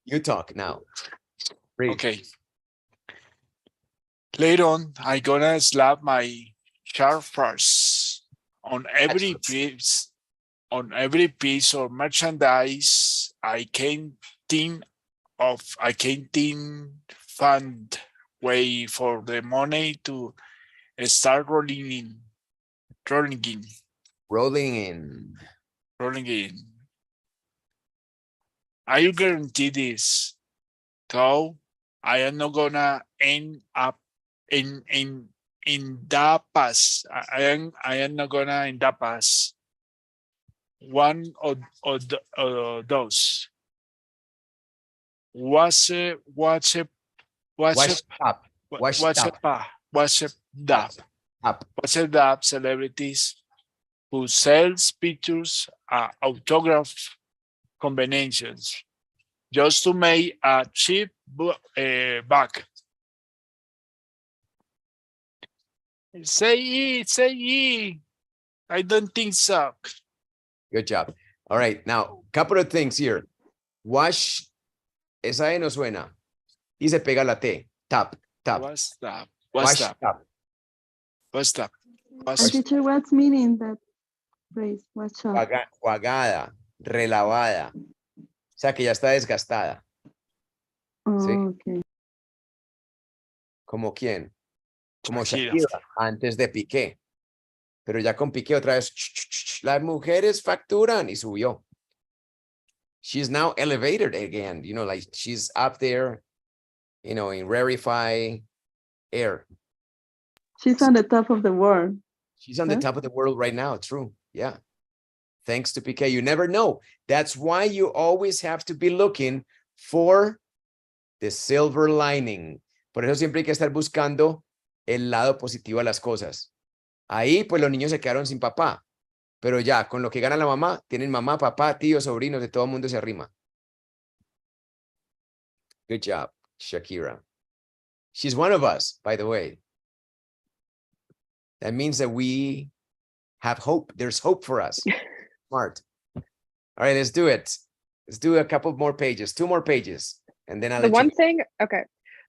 You talk now. Read. Okay. Later on, I gonna slap my sharp first on every piece of merchandise I can think find way for the money to start rolling in. I guarantee this, though I am not gonna end up in that pass. I am not gonna end up as one of those. What's that celebrities who sells pictures autograph combinations just to make a cheap buck. Say it. I don't think so. Good job. All right. Now, couple of things here. Wash. Esa E no suena. Y se pega la T. Tap. What's that? Teacher, what's meaning that phrase? What's up? Juagada, relavada. O sea, que ya está desgastada. Oh, Sí. okay. ¿Como quién? Como Shakira. Shakira, antes de Piqué. Pero ya con Piqué otra vez. Las mujeres facturan y subió. She's now elevated again. You know, like she's up there, you know, in rarefied air. She's on the top of the world. She's on the top of the world right now. True. Yeah. Thanks to Piqué. You never know. That's why you always have to be looking for the silver lining. Por eso siempre hay que estar buscando el lado positivo a las cosas. Ahí, pues los niños se quedaron sin papá. Pero ya, con lo que gana la mamá, tienen mamá, papá, tíos, sobrinos, de todo el mundo se arrima. Good job, Shakira. She's one of us, by the way. That means that we have hope. There's hope for us. Smart. All right, let's do it. Let's do a couple more pages, 2 more pages. And then I'll The let you one thing, okay.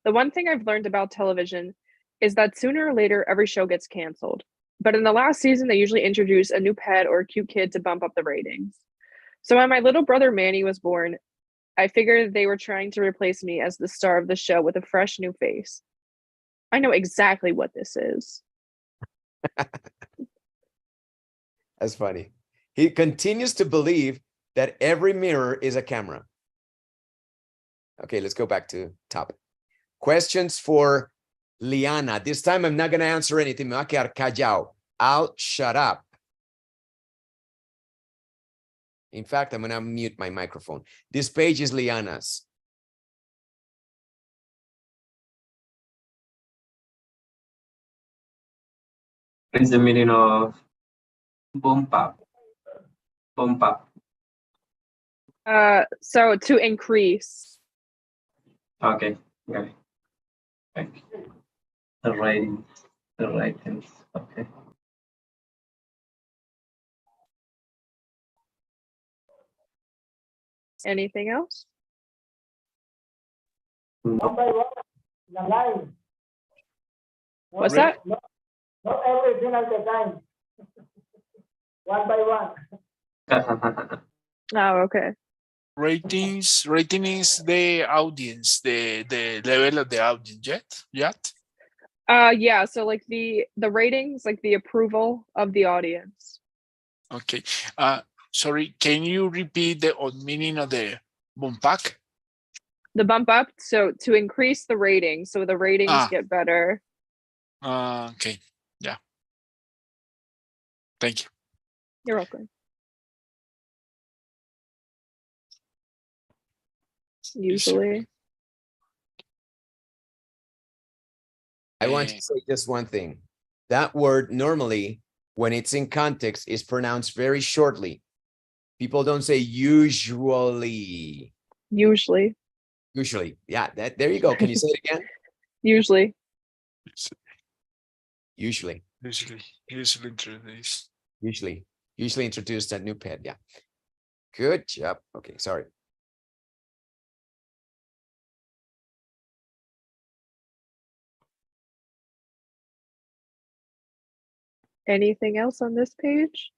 The one thing I've learned about television is that sooner or later, every show gets canceled. But in the last season, they usually introduce a new pet or a cute kid to bump up the ratings. So when my little brother Manny was born, I figured they were trying to replace me as the star of the show with a fresh new face. I know exactly what this is. That's funny. He continues to believe that every mirror is a camera. Okay, let's go back to top. Questions for Leanna. This time I'm not going to answer anything. Me voy a quedar callado. I'll shut up. In fact, I'm going to mute my microphone. This page is Leanna's. What is the meaning of bump up? Bump up. So to increase. Okay, got it. Thank you. The ratings. Okay. Anything else? One by one, the line. What's that? Not everything at the time. One by one. Oh, okay. Rating is the audience, the level of the audience, yet? Yeah, so like the ratings, like the approval of the audience. Okay. Sorry, can you repeat the meaning of the bump up? The bump up, so to increase the ratings, so the ratings get better. Okay, yeah. Thank you. You're welcome. Usually. I want to say just one thing. That word normally, when it's in context, is pronounced very shortly. People don't say usually. Usually. Usually. Yeah, there you go. Can you say it again? Usually. Usually. Usually introduced. Usually introduced a new pet. Yeah. Good job. Okay, sorry. Anything else on this page?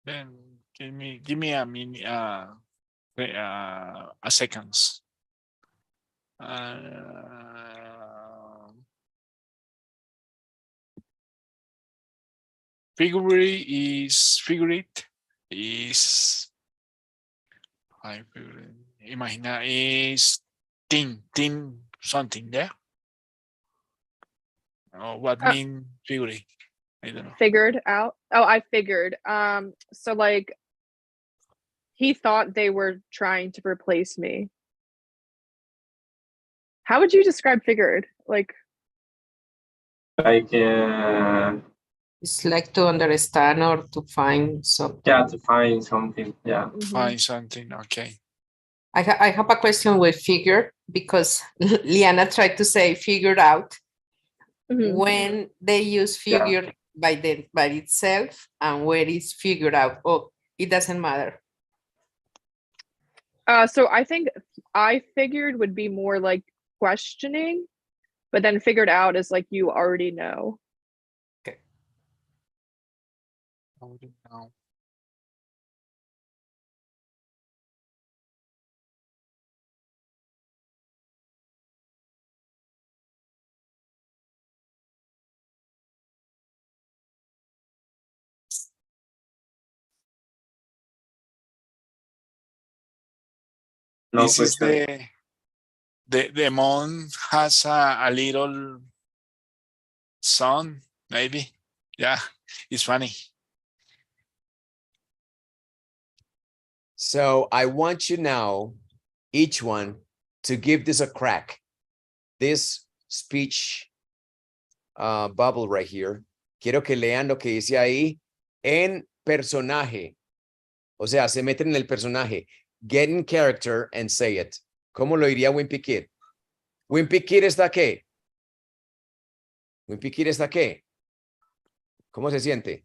Then give me a minute, a seconds. Figurate is imagina is thing something there. What mean figurate? I don't know. Figured out. Oh, I figured. So like he thought they were trying to replace me. How would you describe figured? Like it's like to understand or to find something. Yeah, to find something. Yeah. Find something. Okay. I have a question with figure because Leanna tried to say figured out. When they use figure by itself and where it's figured out. Oh, it doesn't matter. So I think I figured would be more like questioning, but then figured out is like you already know. Okay. Already know. No This is question. the mom has a little son, maybe. Yeah, it's funny. So I want you now, each one, to give this a crack. This speech bubble right here. Quiero que lean lo que dice ahí en personaje. O sea, se meten en el personaje. Get in character and say it. ¿Cómo lo diría Wimpy Kid? Wimpy Kid está qué? Wimpy Kid está qué? ¿Cómo se siente?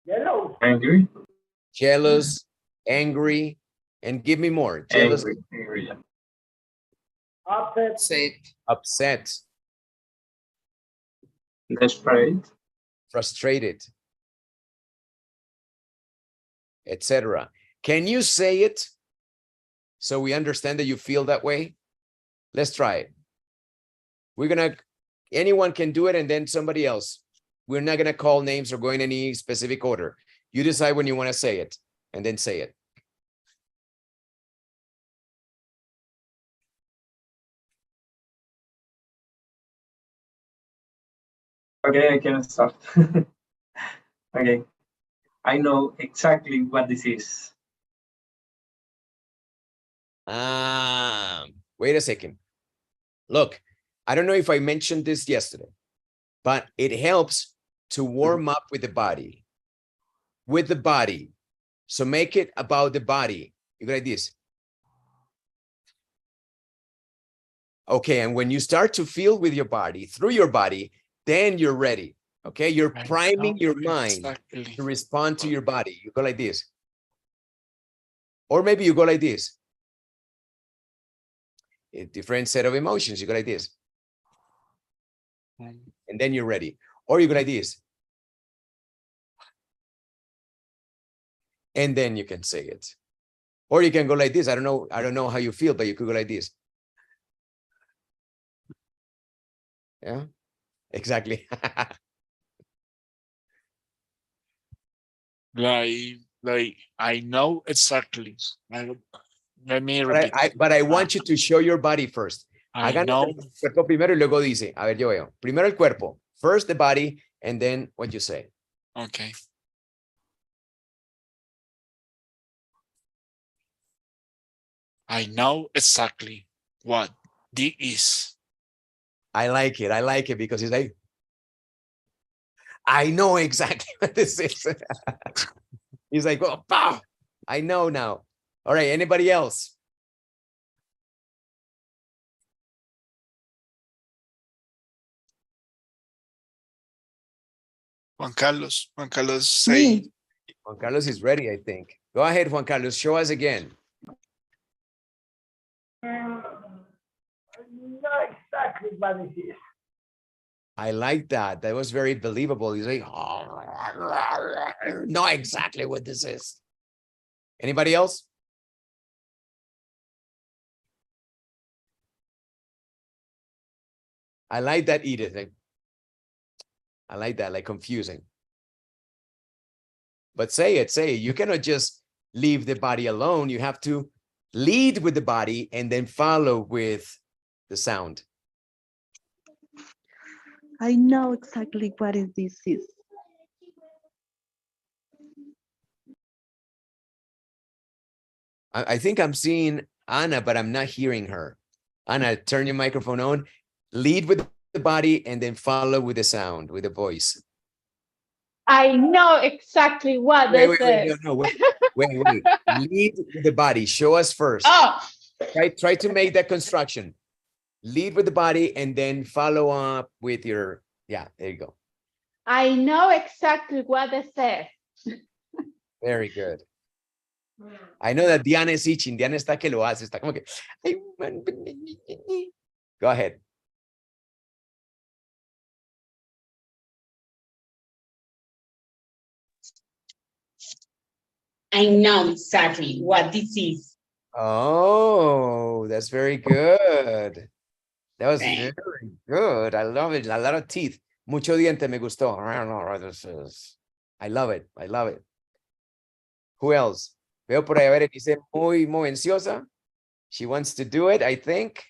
Yellow. Angry. Jealous, angry, and give me more. Jealous, Angry, yeah. Upset. Say upset, Desperate. frustrated, etc. Can you say it so we understand that you feel that way? Let's try it. Anyone can do it and then somebody else. We're not gonna call names or go in any specific order. You decide when you want to say it and then say it. Okay, I can start. Okay. I know exactly what this is. Wait a second. Look, I don't know if I mentioned this yesterday, but it helps to warm up with the body. With the body. So make it about the body. You go like this. Okay, and when you start to feel with your body, through your body, then you're ready. Okay, you're priming your mind to respond to your body. You go like this. Or maybe you go like this. A different set of emotions. You go like this. And then you're ready. Or you go like this. And then you can say it. Or you can go like this. I don't know how you feel, but you could go like this. Yeah, exactly. like I know exactly. Let me repeat. But I want you to show your body first. I Hagan know. el cuerpo primero y luego dice, a ver, yo veo. Primero el cuerpo, first the body, and then what you say. Okay. I know exactly what this is. I like it because it's like, I know exactly what this is. He's like, oh, pow, I know now. All right, anybody else? Juan Carlos say. Me. Juan Carlos is ready, I think. Go ahead, Juan Carlos, show us again. Not exactly what it is. I like that. That was very believable. He's like, oh, know exactly what this is. Anybody else? I like that, Edith. I like that, like confusing. But say it. You cannot just leave the body alone. You have to lead with the body and then follow with the sound. I know exactly what this is. I think I'm seeing Anna, but I'm not hearing her. Anna, turn your microphone on. Lead with the body and then follow with the sound, with the voice. I know exactly what this is. Wait. Lead with the body. Show us first. Oh. Try to make that construction. Lead with the body and then follow up with your, yeah, there you go. I know exactly what this is. Very good. I know that Diana is itching. Diana está que lo hace. Está como que. Go ahead. I know exactly what this is. Oh, that's very good. That was very good. I love it. A lot of teeth. Mucho diente me gustó. I love it. I love it. Who else? Veo por ahí, a ver, dice muy ansiosa. She wants to do it, I think.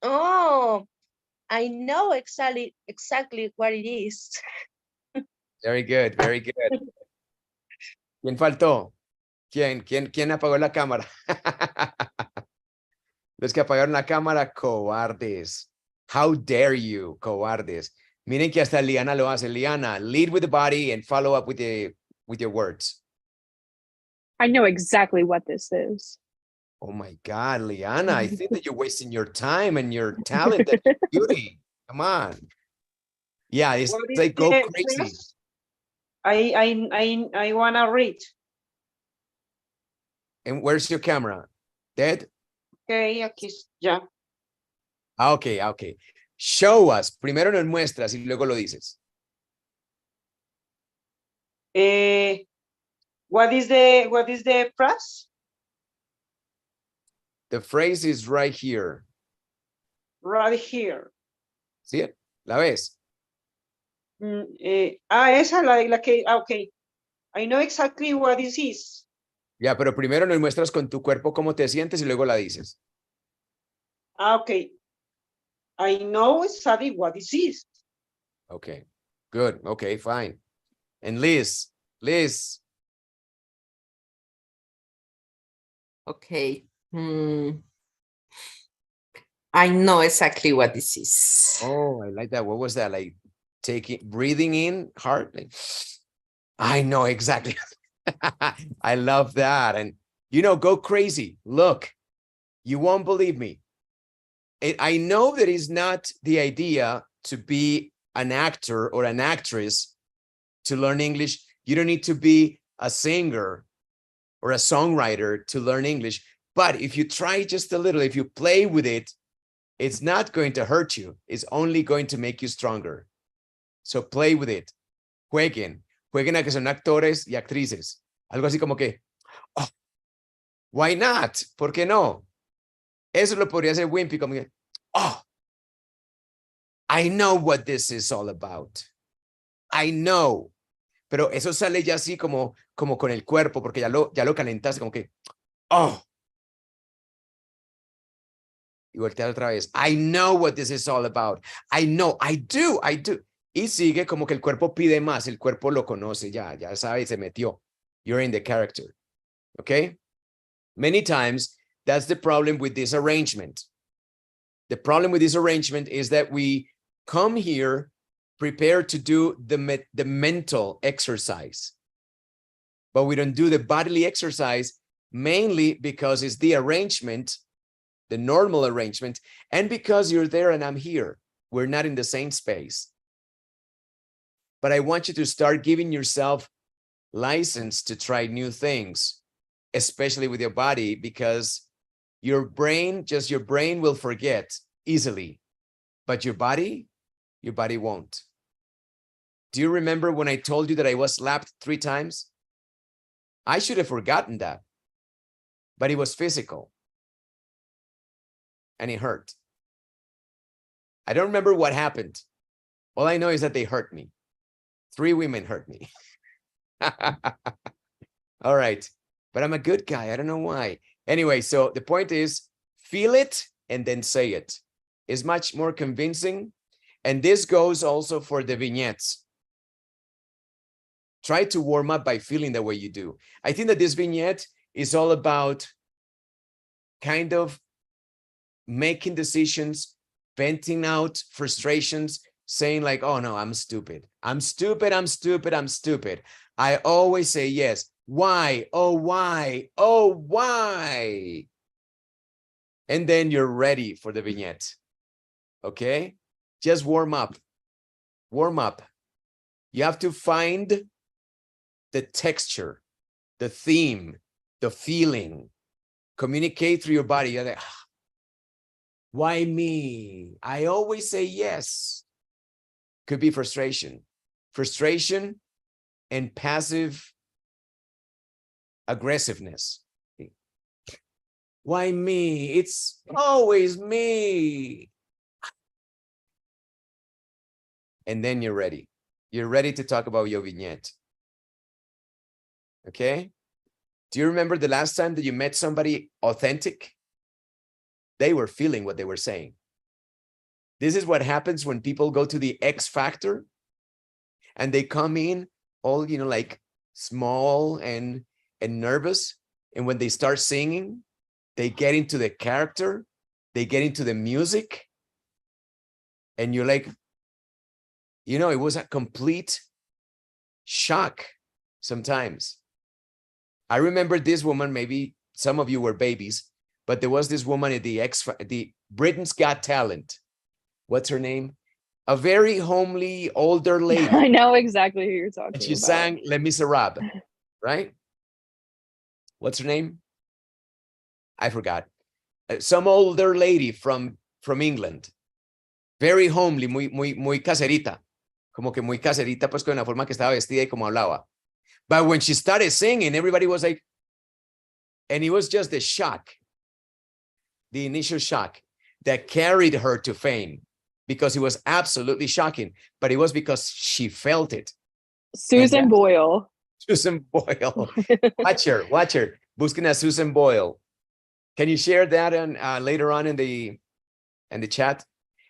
Oh, I know exactly what it is. Very good, very good. ¿Quién faltó? ¿Quién apagó la cámara? Los que apagaron la cámara, cobardes. How dare you, cobardes. Miren que hasta Leanna lo hace. Leanna, lead with the body and follow up with your words. I know exactly what this is. Oh my God, Leanna, I think that you're wasting your time and your talent and your beauty. Come on. Yeah, it's What is like go the crazy. phrase? I wanna read. And where's your camera? Dead? Okay, aquí ya. Okay, okay. Show us. Primero nos muestras y luego lo dices. What is the phrase? The phrase is right here. Right here. ¿Sí? ¿La ves? Esa la que, okay. I know exactly what this is. Ya, pero primero nos muestras con tu cuerpo cómo te sientes y luego la dices. Okay. I know exactly what this is. Okay, good. Okay, fine. And Liz. Okay. I know exactly what this is. Oh, I like that. What was that? Like breathing in hard? Like, I know exactly. I love that. And, go crazy. Look, you won't believe me. I know that it's not the idea to be an actor or an actress to learn English. You don't need to be a singer or a songwriter to learn English. But if you try just a little, if you play with it, it's not going to hurt you. It's only going to make you stronger. So play with it. Jueguen a que son actores y actrices. Algo así como que, oh, why not? ¿Por qué no? Eso lo podría hacer Wimpy como que, oh, I know what this is all about. I know. Pero eso sale ya así como con el cuerpo, porque ya lo calentaste, como que, oh. Y voltear otra vez. I know what this is all about. I know, I do. Y sigue como que el cuerpo pide más, el cuerpo lo conoce, ya sabe, se metió. You're in the character. Okay? Many times, that's the problem with this arrangement. The problem with this arrangement is that we come here prepared to do the mental exercise, but we don't do the bodily exercise, mainly because it's the arrangement, the normal arrangement, and because you're there and I'm here. We're not in the same space. But I want you to start giving yourself license to try new things, especially with your body, because your brain will forget easily, but your body won't. Do you remember when I told you that I was slapped 3 times? I should have forgotten that, but it was physical and it hurt. I don't remember what happened. All I know is that they hurt me. 3 women hurt me. All right. But I'm a good guy. I don't know why. Anyway, so the point is, feel it and then say it. It's much more convincing. And this goes also for the vignettes. Try to warm up by feeling the way you do. I think that this vignette is all about kind of making decisions, venting out frustrations, saying like, oh no, I'm stupid. I'm stupid. I always say yes. Why? Oh, why? Oh, why? And then you're ready for the vignette. Okay? Just warm up. Warm up. You have to find the texture, the theme, the feeling. Communicate through your body. You're like, why me? I always say yes. Could be frustration. Frustration and passive aggressiveness. Why me? It's always me. And then you're ready. You're ready to talk about your vignette. Okay? Do you remember the last time that you met somebody authentic? They were feeling what they were saying. This is what happens when people go to the X Factor and they come in all, like small and nervous. And when they start singing, they get into the character, they get into the music. And you're like, it was a complete shock sometimes. I remember this woman, maybe some of you were babies, but there was this woman at the Britain's Got Talent. What's her name? A very homely older lady. I know exactly who you're talking And she about. sang Les Miserables, right? What's her name? I forgot. Some older lady from England. Very homely, muy caserita. Como que muy caserita, pues con la forma que estaba vestida y como hablaba. But when she started singing, everybody was like, and it was just the shock, the initial shock that carried her to fame, because it was absolutely shocking, but it was because she felt it. Susan Boyle. Susan Boyle. Watch her. Busquen a Susan Boyle. Can you share that later on in the chat?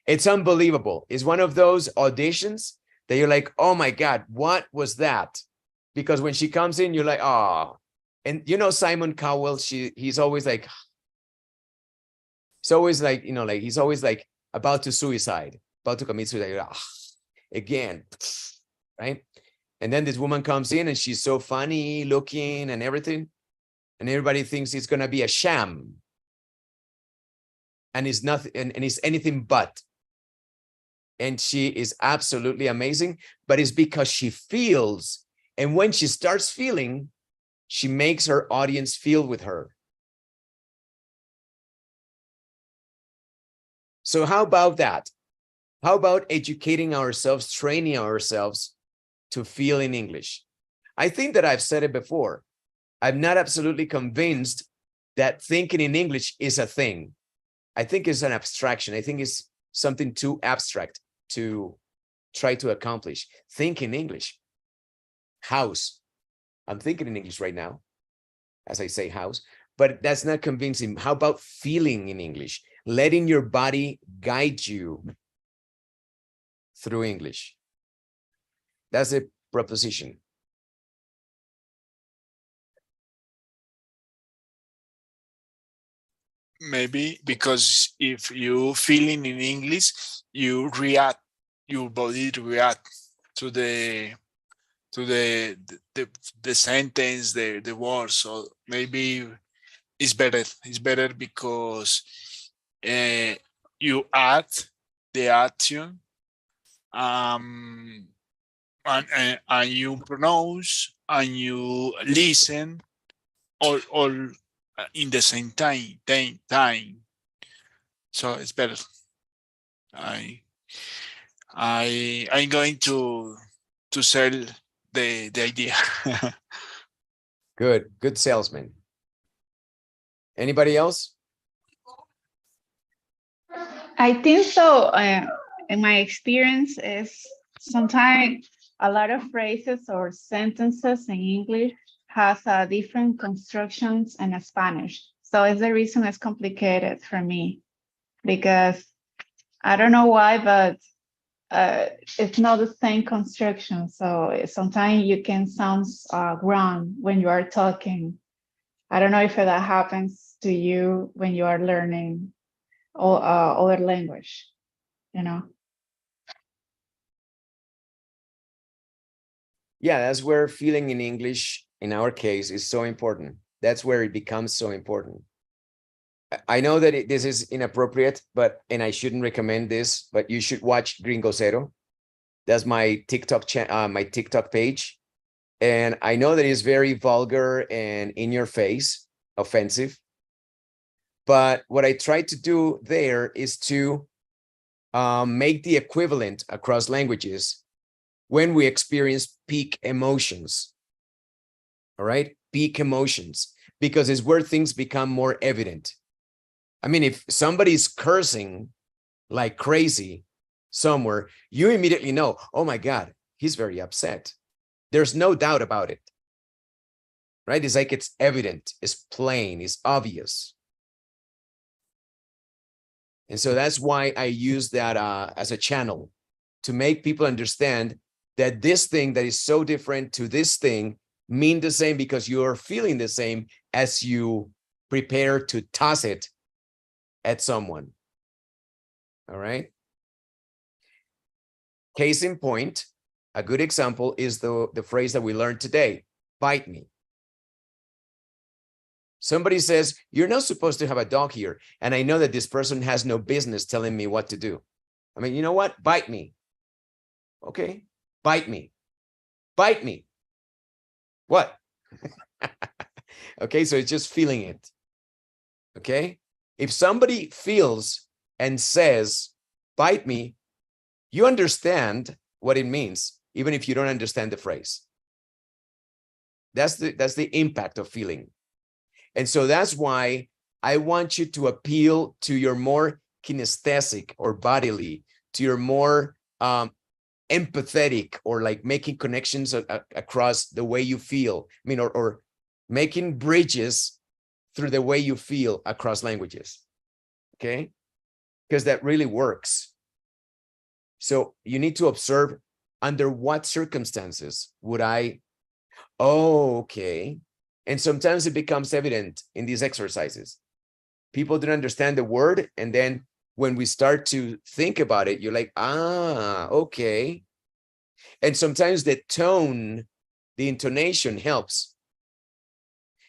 It's unbelievable. It's one of those auditions that you're like, oh my God, what was that? Because when she comes in, you're like, oh. And Simon Cowell, he's always like, he's always like, he's always like about to commit suicide. Again, right? And then this woman comes in and she's so funny looking and everything. And everybody thinks it's going to be a sham. And it's nothing, and it's anything but. And she is absolutely amazing, but it's because she feels. And when she starts feeling, she makes her audience feel with her. So how about that? How about educating ourselves, training ourselves to feel in English? I think that I've said it before. I'm not absolutely convinced that thinking in English is a thing. I think it's an abstraction. I think it's something too abstract to try to accomplish. Think in English. House. I'm thinking in English right now, as I say house, but that's not convincing. How about feeling in English? Letting your body guide you through English. That's a proposition. Maybe because if you feeling in English, you react, your body react to the sentence, the words. So maybe it's better because you add the action, and you pronounce and you listen all in the same time. So it's better. I'm going to sell the idea. Good salesman. Anybody else? I think so. In my experience, is sometimes a lot of phrases or sentences in English has different constructions in Spanish. So it's the reason it's complicated for me, because I don't know why, but it's not the same construction. So sometimes you can sound wrong when you are talking. I don't know if that happens to you when you are learning other language, Yeah, that's where feeling in English, in our case, is so important. That's where it becomes so important. I know that this is inappropriate, and I shouldn't recommend this, but you should watch Gringo Zero. That's my TikTok page. And I know that it's very vulgar and in your face, offensive. But what I try to do there is to make the equivalent across languages when we experience peak emotions. All right, peak emotions, because it's where things become more evident. I mean, if somebody's cursing like crazy somewhere, you immediately know, oh my God, he's very upset. There's no doubt about it, right? It's like it's evident, it's plain, it's obvious. And so that's why I use that as a channel to make people understand that this thing that is so different to this thing mean the same because you're feeling the same as you prepare to toss it at someone. All right. Case in point, a good example is the phrase that we learned today, bite me. Somebody says, you're not supposed to have a dog here. And I know that this person has no business telling me what to do. I mean, you know what? Bite me. Okay. Bite me. Bite me. What? Okay. So it's just feeling it. Okay. If somebody feels and says, bite me, you understand what it means, even if you don't understand the phrase. That's the impact of feeling. And so that's why I want you to appeal to your more kinesthetic or bodily, to your more empathetic, or like making connections across the way you feel. I mean, or making bridges through the way you feel across languages. Okay? Because that really works. So you need to observe under what circumstances would I, oh, okay. And sometimes it becomes evident in these exercises. People don't understand the word. And then when we start to think about it, you're like, ah, okay. And sometimes the tone, the intonation helps.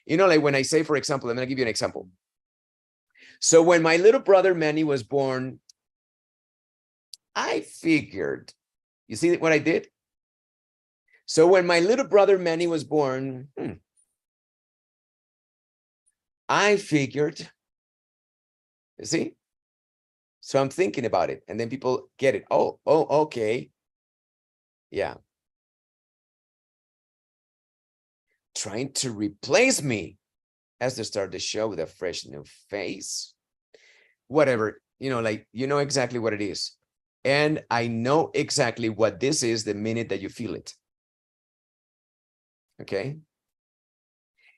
You know, like when I say, for example, I'm going to give you an example. So when my little brother Manny was born, I figured, you see what I did? So when my little brother Manny was born, I figured, you see? So I'm thinking about it, and then people get it. Oh, okay. Yeah. Trying to replace me as they start the show with a fresh new face. Whatever, you know, like, you know exactly what it is. And I know exactly what this is the minute that you feel it. Okay.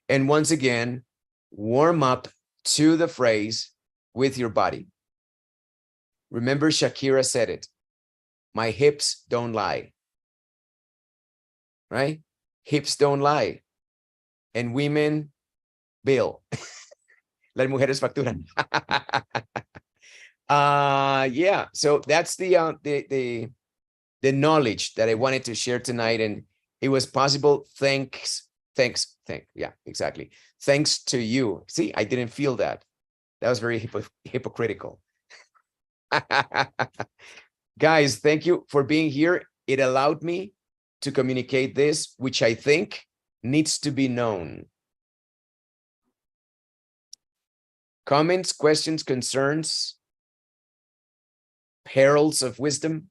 And once again, warm up to the phrase with your body. Remember, Shakira said it. My hips don't lie. Right? Hips don't lie. And women bill. Las mujeres facturan. Yeah. So that's the knowledge that I wanted to share tonight, and it was possible thanks. Yeah, exactly. Thanks to you. See, I didn't feel that. That was very hypocritical. Guys, thank you for being here. It allowed me to communicate this, which I think needs to be known. Comments, questions, concerns, perils of wisdom?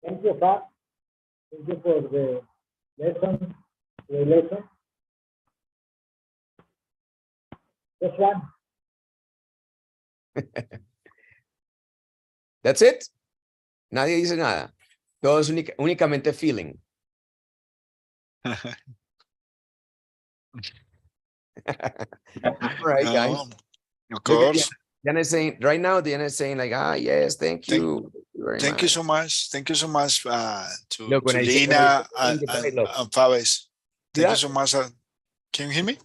Thank you, Pat. Thank you for the lesson. Just one. That's it. Nadie dice nada. Todo es únicamente feeling. All right, guys. Of course. Diana is saying right now, Diana is saying like, yes, thank you. Thank you so much. Thank you so much to Leanna and Faves. Thank you so much. Can you hear me?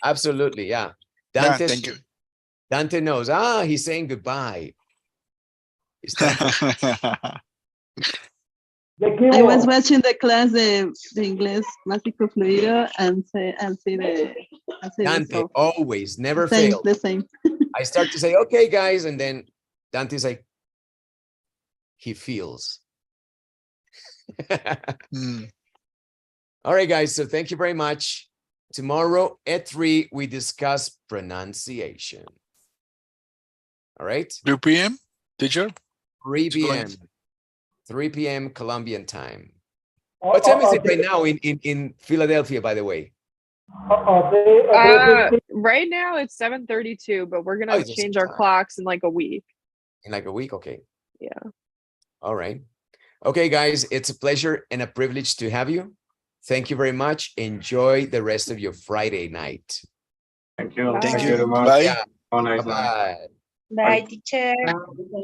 Absolutely, yeah. Dante, thank you. Dante knows. He's saying goodbye. I was watching the class de Inglés Básico Fluido and see the Dante always never same, fails. the same. I start to say, okay, guys, and then Dante's like, he feels. All right, guys. So thank you very much. Tomorrow at 3, we discuss pronunciation. All right. 3 p.m. teacher. 3 p.m. 3 p.m. Colombian time. What time is it right now in Philadelphia, by the way? Right now it's 7:32, but we're gonna change our clocks in like a week. In like a week, okay. Yeah. All right. Okay, guys, it's a pleasure and a privilege to have you. Thank you very much. Enjoy the rest of your Friday night. Thank you. Bye. Thank you very much. Bye. Yeah. Have a nice night. Bye. Bye, teacher.